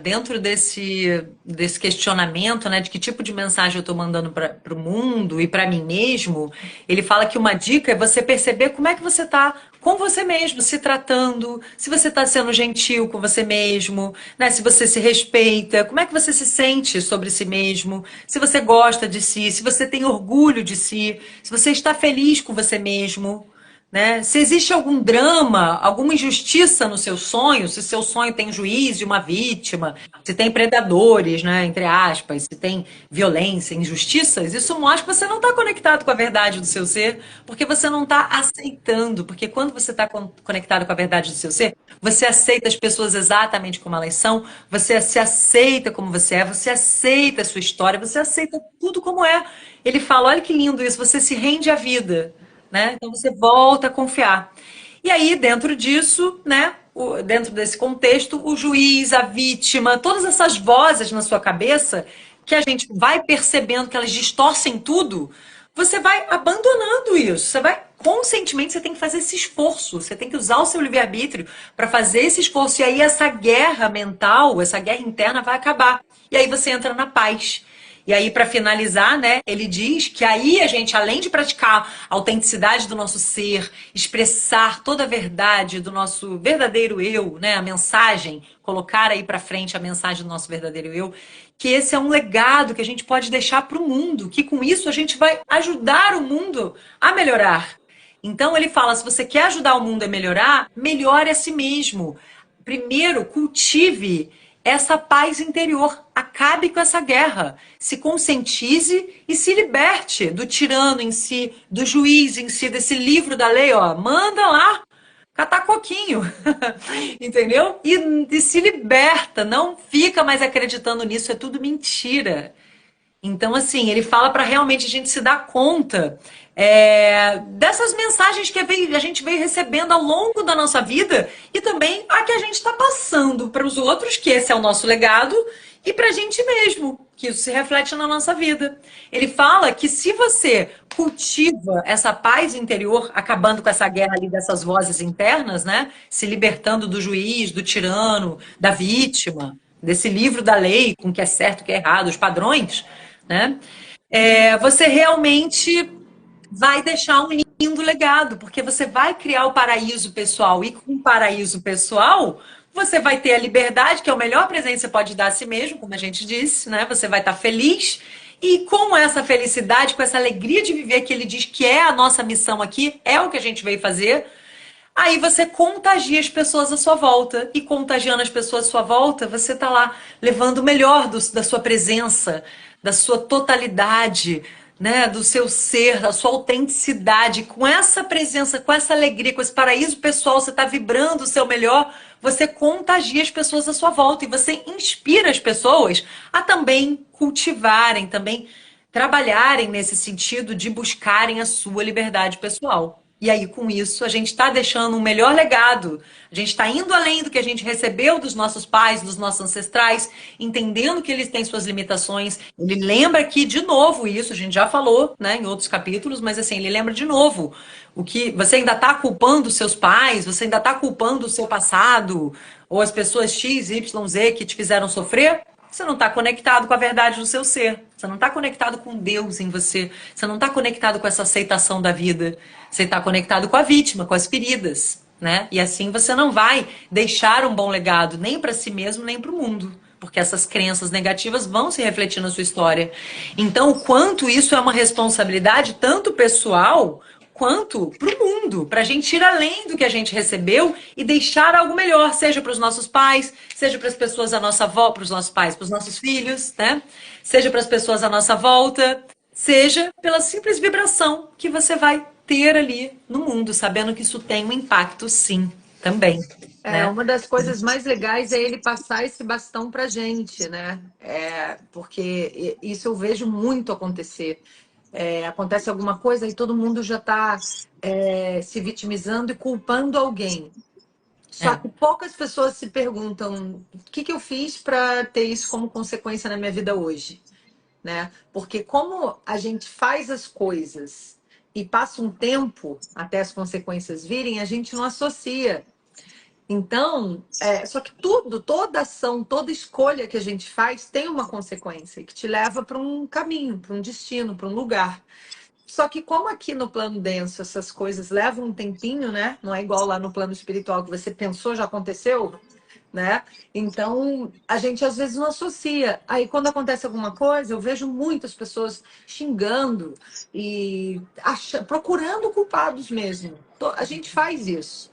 dentro desse questionamento, né, de que tipo de mensagem eu estou mandando para o mundo e para mim mesmo, ele fala que uma dica é você perceber como é que você está com você mesmo, se tratando, se você está sendo gentil com você mesmo, né, se você se respeita, como é que você se sente sobre si mesmo, se você gosta de si, se você tem orgulho de si, se você está feliz com você mesmo. Né? Se existe algum drama, alguma injustiça no seu sonho, se seu sonho tem juiz e uma vítima, se tem predadores, né, entre aspas, se tem violência, injustiças, isso mostra que você não está conectado com a verdade do seu ser, porque você não está aceitando. Porque quando você está conectado com a verdade do seu ser, você aceita as pessoas exatamente como elas são, você se aceita como você aceita a sua história, você aceita tudo como é. Ele fala: olha que lindo isso, você se rende à vida, né? Então você volta a confiar. E aí, dentro disso, né, dentro desse contexto, o juiz, a vítima, todas essas vozes na sua cabeça, que a gente vai percebendo que elas distorcem tudo, você vai abandonando isso. Você vai, conscientemente, você tem que fazer esse esforço, você tem que usar o seu livre-arbítrio para fazer esse esforço. E aí, essa guerra mental, essa guerra interna vai acabar. E aí você entra na paz. E aí, para finalizar, né, ele diz que aí a gente, além de praticar a autenticidade do nosso ser, expressar toda a verdade do nosso verdadeiro eu, né, a mensagem, colocar aí para frente a mensagem do nosso verdadeiro eu, que esse é um legado que a gente pode deixar para o mundo, que com isso a gente vai ajudar o mundo a melhorar. Então ele fala, se você quer ajudar o mundo a melhorar, melhore a si mesmo. Primeiro, cultive essa paz interior. Acabe com essa guerra. Se conscientize e se liberte do tirano em si, do juiz em si, desse livro da lei, ó. Manda lá catar coquinho, entendeu? E se liberta, não fica mais acreditando nisso, é tudo mentira. Então, assim, ele fala para realmente a gente se dar conta dessas mensagens que a gente veio recebendo ao longo da nossa vida e também a que a gente está passando para os outros, que esse é o nosso legado, e para a gente mesmo, que isso se reflete na nossa vida. Ele fala que se você cultiva essa paz interior, acabando com essa guerra ali dessas vozes internas, né? Se libertando do juiz, do tirano, da vítima, desse livro da lei, com o que é certo, o que é errado, os padrões, né? Você realmente vai deixar um lindo legado, porque você vai criar o paraíso pessoal. E com o paraíso pessoal, você vai ter a liberdade, que é o melhor presente que você pode dar a si mesmo, como a gente disse, né? Você vai estar feliz. E com essa felicidade, com essa alegria de viver que ele diz que é a nossa missão aqui, é o que a gente veio fazer, aí você contagia as pessoas à sua volta. E contagiando as pessoas à sua volta, você está lá levando o melhor da sua presença, da sua totalidade, né? Do seu ser, da sua autenticidade. Com essa presença, com essa alegria, com esse paraíso pessoal, você está vibrando o seu melhor, você contagia as pessoas à sua volta. E você inspira as pessoas a também cultivarem, também trabalharem nesse sentido de buscarem a sua liberdade pessoal. E aí, com isso, a gente está deixando um melhor legado. A gente está indo além do que a gente recebeu dos nossos pais, dos nossos ancestrais, entendendo que eles têm suas limitações. Ele lembra aqui de novo isso, a gente já falou, né, em outros capítulos, mas assim, ele lembra de novo o que você ainda está culpando os seus pais, você ainda está culpando o seu passado, ou as pessoas X, Y, Z que te fizeram sofrer. Você não está conectado com a verdade do seu ser. Você não está conectado com Deus em você. Você não está conectado com essa aceitação da vida. Você está conectado com a vítima, com as feridas, né? E assim você não vai deixar um bom legado nem para si mesmo, nem para o mundo. Porque essas crenças negativas vão se refletir na sua história. Então, o quanto isso é uma responsabilidade tanto pessoal quanto para o mundo, para a gente ir além do que a gente recebeu e deixar algo melhor, seja para os nossos pais, seja para as pessoas à nossa volta, para os nossos pais, para os nossos filhos, né? Seja para as pessoas à nossa volta, seja pela simples vibração que você vai ter ali no mundo, sabendo que isso tem um impacto, sim, também, né? Uma das coisas mais legais é ele passar esse bastão pra gente, né? Porque isso eu vejo muito acontecer. Acontece alguma coisa e todo mundo já está se vitimizando e culpando alguém. Só É, que poucas pessoas se perguntam o que que eu fiz para ter isso como consequência na minha vida hoje, né? Porque como a gente faz as coisas e passa um tempo até as consequências virem, a gente não associa. Então, só que tudo, toda ação, toda escolha que a gente faz tem uma consequência que te leva para um caminho, para um destino, para um lugar. Só que como aqui no plano denso essas coisas levam um tempinho, né? Não é igual lá no plano espiritual que você pensou, já aconteceu, né? Então, a gente às vezes não associa. Aí, quando acontece alguma coisa, eu vejo muitas pessoas xingando e procurando culpados mesmo. A gente faz isso.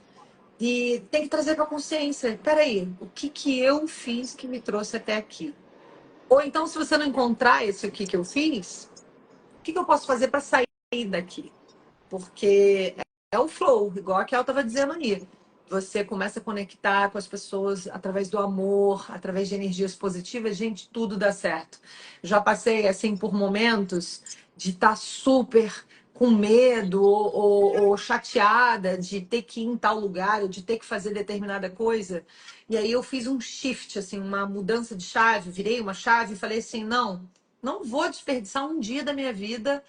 E tem que trazer para consciência. Peraí, o que que eu fiz que me trouxe até aqui? Ou então, se você não encontrar esse o que que eu fiz, o que que eu posso fazer para sair daqui? Porque é o flow, igual a Kel estava dizendo aí. Você começa a conectar com as pessoas através do amor, através de energias positivas, gente, tudo dá certo. Já passei, assim, por momentos de estar super com medo ou chateada de ter que ir em tal lugar, ou de ter que fazer determinada coisa. E aí eu fiz um shift, assim, uma mudança de chave, virei uma chave e falei assim, não vou desperdiçar um dia da minha vida.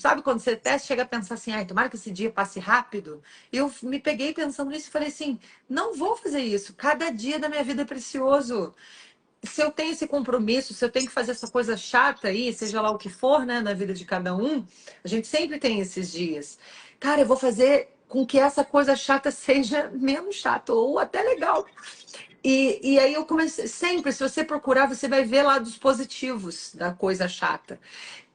Sabe quando você até chega a pensar assim, ai, tomara que esse dia passe rápido? Eu me peguei pensando nisso e falei assim, não vou fazer isso. Cada dia da minha vida é precioso. Se eu tenho esse compromisso, se eu tenho que fazer essa coisa chata aí, seja lá o que for, né, na vida de cada um, a gente sempre tem esses dias. Cara, eu vou fazer com que essa coisa chata seja menos chata ou até legal. E aí eu comecei, sempre, se você procurar, você vai ver lá dos positivos da coisa chata.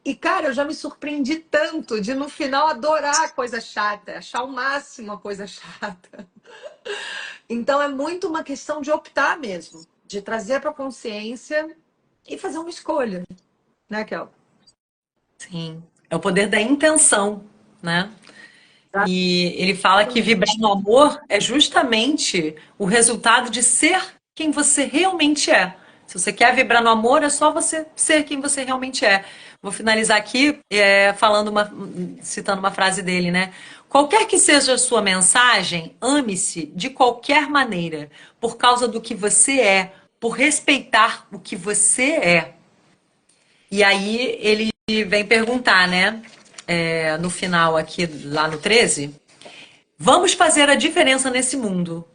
E, cara, eu já me surpreendi tanto de no final adorar a coisa chata, achar o máximo a coisa chata. Então é muito uma questão de optar mesmo, de trazer para a consciência e fazer uma escolha, né, Kel? Sim. É o poder da intenção, né? E ele fala que vibrar Exatamente. no amor é justamente o resultado de ser quem você realmente é. Se você quer vibrar no amor, é só você ser quem você realmente é. Vou finalizar aqui citando uma frase dele, né? Qualquer que seja a sua mensagem, ame-se de qualquer maneira, por causa do que você é, por respeitar o que você é. E aí ele vem perguntar, né? No final aqui, lá no 13, vamos fazer a diferença nesse mundo.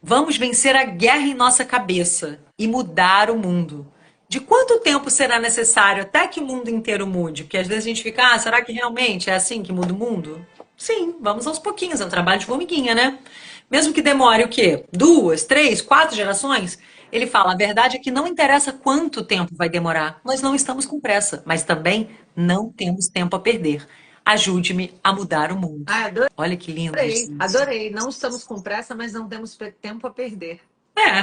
Vamos vencer a guerra em nossa cabeça e mudar o mundo. De quanto tempo será necessário até que o mundo inteiro mude? Porque às vezes a gente fica, será que realmente é assim que muda o mundo? Sim, vamos aos pouquinhos, é um trabalho de formiguinha, né? Mesmo que demore o quê? 2, 3, 4 gerações? Ele fala, a verdade é que não interessa quanto tempo vai demorar, nós não estamos com pressa, mas também não temos tempo a perder. Ajude-me a mudar o mundo. Ah, Olha que lindo adorei, isso. adorei. Não estamos com pressa, mas não temos tempo a perder.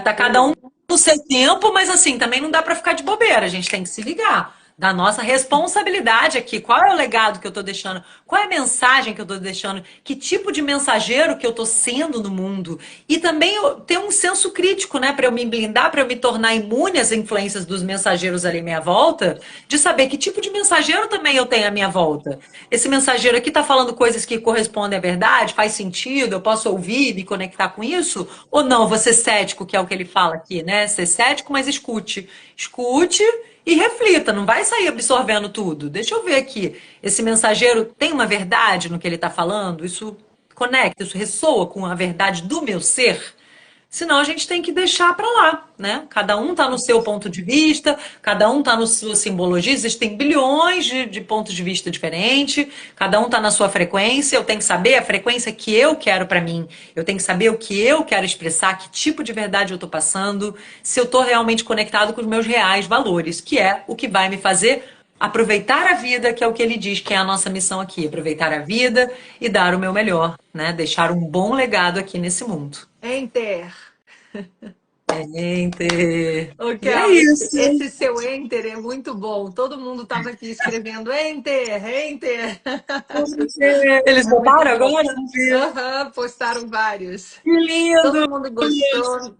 Tá cada um Adorei. no seu tempo, mas assim, também não dá para ficar de bobeira, a gente tem que se ligar da nossa responsabilidade aqui. Qual é o legado que eu tô deixando? Qual é a mensagem que eu tô deixando? Que tipo de mensageiro que eu tô sendo no mundo? E também eu ter um senso crítico, né, para eu me blindar, para eu me tornar imune às influências dos mensageiros ali à minha volta, de saber que tipo de mensageiro também eu tenho à minha volta. Esse mensageiro aqui tá falando coisas que correspondem à verdade, faz sentido, eu posso ouvir, me conectar com isso? Ou não, vou ser cético, que é o que ele fala aqui, né? Ser cético, mas escute. Escute e reflita, não vai sair absorvendo tudo. Deixa eu ver aqui. Esse mensageiro tem uma verdade no que ele está falando? Isso conecta, isso ressoa com a verdade do meu ser? Senão a gente tem que deixar para lá, né? Cada um está no seu ponto de vista, cada um está na sua simbologia. Existem bilhões de pontos de vista diferentes, cada um está na sua frequência. Eu tenho que saber a frequência que eu quero para mim. Eu tenho que saber o que eu quero expressar, que tipo de verdade eu estou passando, se eu estou realmente conectado com os meus reais valores, que é o que vai me fazer aproveitar a vida, que é o que ele diz que é a nossa missão aqui, aproveitar a vida e dar o meu melhor, né? Deixar um bom legado aqui nesse mundo. Enter. Enter. Ô, E é Kel, esse, isso. esse seu enter é muito bom. Todo mundo estava aqui escrevendo enter, enter. Eles É muito botaram bom. agora? Não vi. Aham, postaram vários. Que lindo! Todo mundo gostou,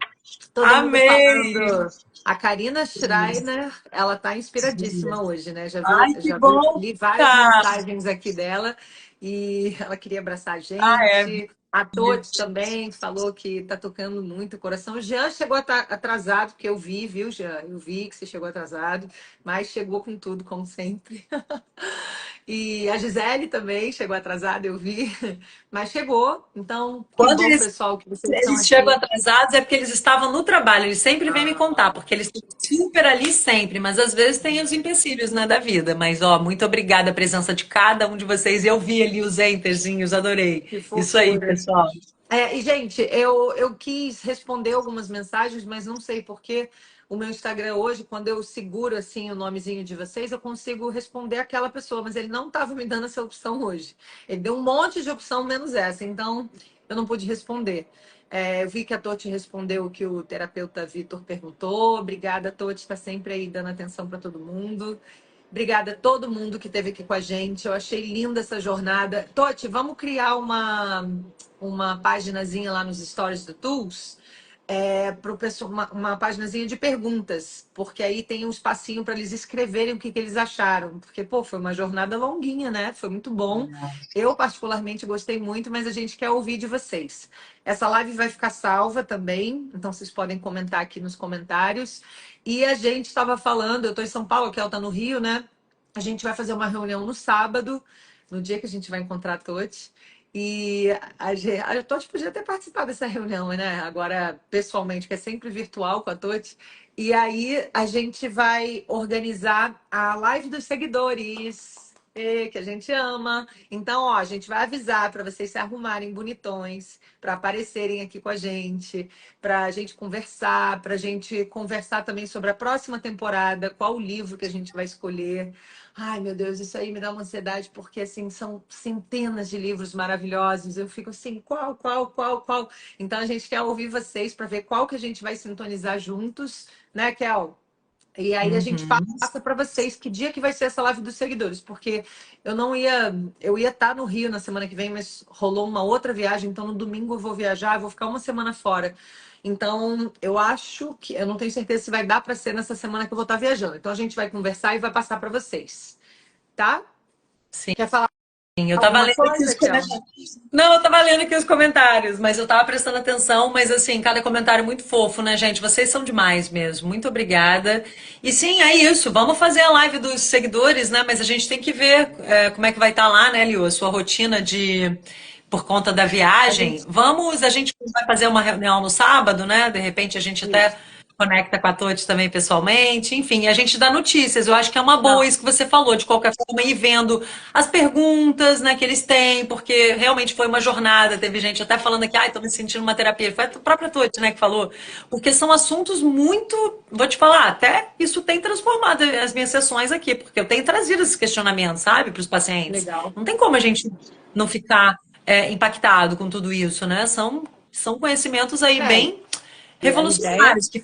todo mundo Amei! falando. A Karina Schreiner, ela tá inspiradíssima hoje, né? Ai, que bom! Li várias Tá. mensagens aqui dela e ela queria abraçar a Ah, é. gente. A Totes também falou que tá tocando muito o coração. O Jean chegou atrasado, porque eu vi, viu, Jean? Eu vi que você chegou atrasado, mas chegou com tudo, como sempre. E a Gisele também chegou atrasada, eu vi, mas chegou. Então, que Quando bom, eles, pessoal, que vocês estão eles chegam aqui. atrasados é porque eles estavam no trabalho, eles sempre vêm me contar, Ah, porque eles estão super ali sempre, mas às vezes tem os empecilhos, né, da vida. Mas, ó, muito obrigada a presença de cada um de vocês. Eu vi ali os enterzinhos, adorei. que Isso aí, fofura. pessoal. E, gente, eu quis responder algumas mensagens, mas não sei porque o meu Instagram hoje, quando eu seguro assim o nomezinho de vocês, eu consigo responder aquela pessoa, mas ele não estava me dando essa opção hoje. Ele deu um monte de opção menos essa, então eu não pude responder. Eu vi que a Toti respondeu o que o terapeuta Vitor perguntou. Obrigada, Toti, está sempre aí dando atenção para todo mundo. Obrigada a todo mundo que esteve aqui com a gente. Eu achei linda essa jornada. Toti, vamos criar uma paginazinha lá nos stories do Tools, pro pessoal, uma paginazinha de perguntas, porque aí tem um espacinho para eles escreverem o que eles acharam. Porque, pô, foi uma jornada longuinha, né? Foi muito bom. Eu, particularmente, gostei muito, mas a gente quer ouvir de vocês. Essa live vai ficar salva também, então vocês podem comentar aqui nos comentários. E a gente estava falando, eu estou em São Paulo, que ela está no Rio, né? A gente vai fazer uma reunião no sábado, no dia que a gente vai encontrar a Toti. E a Toti podia ter participado dessa reunião, né? Agora, pessoalmente, que é sempre virtual com a Toti. E aí a gente vai organizar a live dos seguidores, que a gente ama. Então, ó, a gente vai avisar para vocês se arrumarem bonitões, para aparecerem aqui com a gente, para a gente conversar, para a gente conversar também sobre a próxima temporada, qual o livro que a gente vai escolher. Ai, meu Deus, isso aí me dá uma ansiedade, porque assim, são centenas de livros maravilhosos. Eu fico assim, qual? Então a gente quer ouvir vocês para ver qual que a gente vai sintonizar juntos, né, Kel? E aí a gente Uhum. passa para vocês que dia que vai ser essa live dos seguidores, porque eu não ia, eu ia estar no Rio na semana que vem, mas rolou uma outra viagem, então no domingo eu vou viajar, eu vou ficar uma semana fora. Então, eu acho que eu não tenho certeza se vai dar para ser nessa semana que eu vou estar viajando. Então a gente vai conversar e vai passar para vocês, tá? Sim. Quer falar Eu tava alguma lendo aqui os coisa, Kel? comentários. Não, eu tava lendo aqui os comentários, mas eu tava prestando atenção, mas assim, cada comentário muito fofo, né, gente? Vocês são demais mesmo. Muito obrigada. E sim, é isso. Vamos fazer a live dos seguidores, né? Mas a gente tem que ver como é que vai estar lá, né, Liu? A sua rotina de por conta da A viagem. gente Vamos, a gente vai fazer uma reunião no sábado, né? De repente a gente até isso. conecta com a Toti também pessoalmente, enfim, a gente dá notícias. Eu acho que é uma boa Não. isso que você falou, de qualquer forma, ir vendo as perguntas, né, que eles têm, porque realmente foi uma jornada. Teve gente até falando aqui, ai, tô me sentindo uma terapia. Foi a própria Toti, né, que falou. Porque são assuntos muito, vou te falar, até isso tem transformado as minhas sessões aqui, porque eu tenho trazido esses questionamentos, sabe, para os pacientes. Legal. Não tem como a gente não ficar impactado com tudo isso, né? São conhecimentos aí É, bem e revolucionários que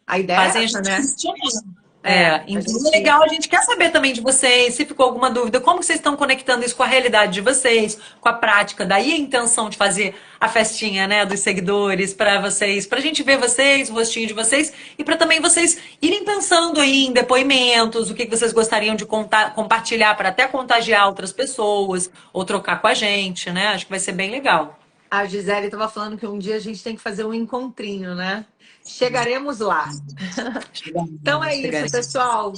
a ideia é fazem a essa, gente né? questionar. A Então é gente legal, a gente quer saber também de vocês, se ficou alguma dúvida, como que vocês estão conectando isso com a realidade de vocês, com a prática, daí a intenção de fazer a festinha, né, dos seguidores para vocês, para a gente ver vocês, o rostinho de vocês, e para também vocês irem pensando aí em depoimentos, o que que vocês gostariam de contar, compartilhar para até contagiar outras pessoas, ou trocar com a gente, né? Acho que vai ser bem legal. A Gisele estava falando que um dia a gente tem que fazer um encontrinho, né? Chegaremos lá. Então é Chegaremos, isso, chegaremos. pessoal.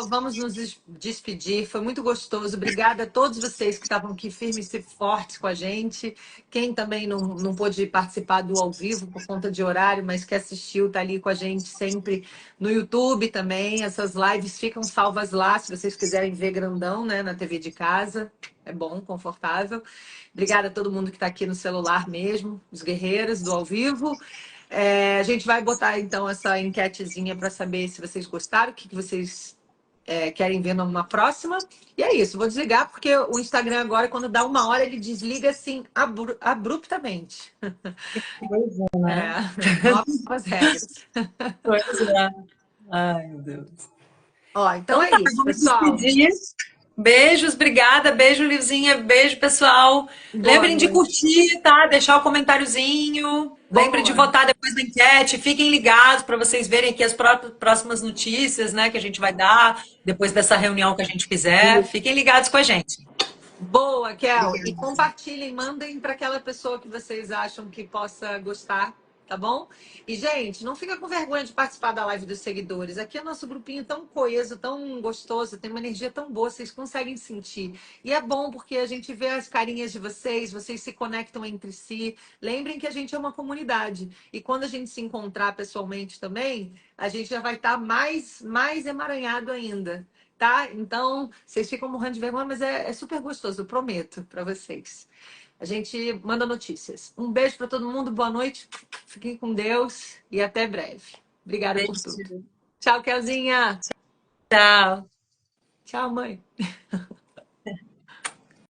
Vamos nos despedir. Foi muito gostoso. Obrigada a todos vocês que estavam aqui firmes e fortes com a gente. Quem também não pôde participar do ao vivo por conta de horário, mas que assistiu, tá ali com a gente sempre no YouTube também. Essas lives ficam salvas lá, se vocês quiserem ver grandão, né, na TV de casa. É bom, confortável. Obrigada a todo mundo que está aqui no celular mesmo, os guerreiros do ao vivo. A gente vai botar então essa enquetezinha para saber se vocês gostaram, o que vocês querem ver numa próxima. E é isso, vou desligar porque o Instagram agora, quando dá uma hora, ele desliga assim abruptamente. Pois é. Novas regras. Pois é. Ai, meu Deus. Ó, então Então é tá, isso, vamos pessoal. despedir. Beijos, obrigada. Beijo, Livzinha. Beijo, pessoal. Boa Lembrem de noite. curtir, tá? Deixar o comentáriozinho. Lembrem de Boa. votar depois na enquete. Fiquem ligados para vocês verem aqui as próximas notícias, né, que a gente vai dar depois dessa reunião que a gente fizer. Fiquem ligados com a gente. Boa, Kel. E compartilhem, mandem para aquela pessoa que vocês acham que possa gostar. tá bom? E, gente, não fica com vergonha de participar da live dos seguidores. Aqui é nosso grupinho tão coeso, tão gostoso, tem uma energia tão boa, vocês conseguem sentir. E é bom porque a gente vê as carinhas de vocês, vocês se conectam entre si. Lembrem que a gente é uma comunidade. E quando a gente se encontrar pessoalmente também, a gente já vai estar mais emaranhado ainda. Tá? Então, vocês ficam morrendo de vergonha, mas é super gostoso, eu prometo para vocês. A gente manda notícias. Um beijo para todo mundo, boa noite, fiquem com Deus e até breve. Obrigada por tudo. Beijo. Tchau, Kelzinha. Tchau. Tchau, mãe.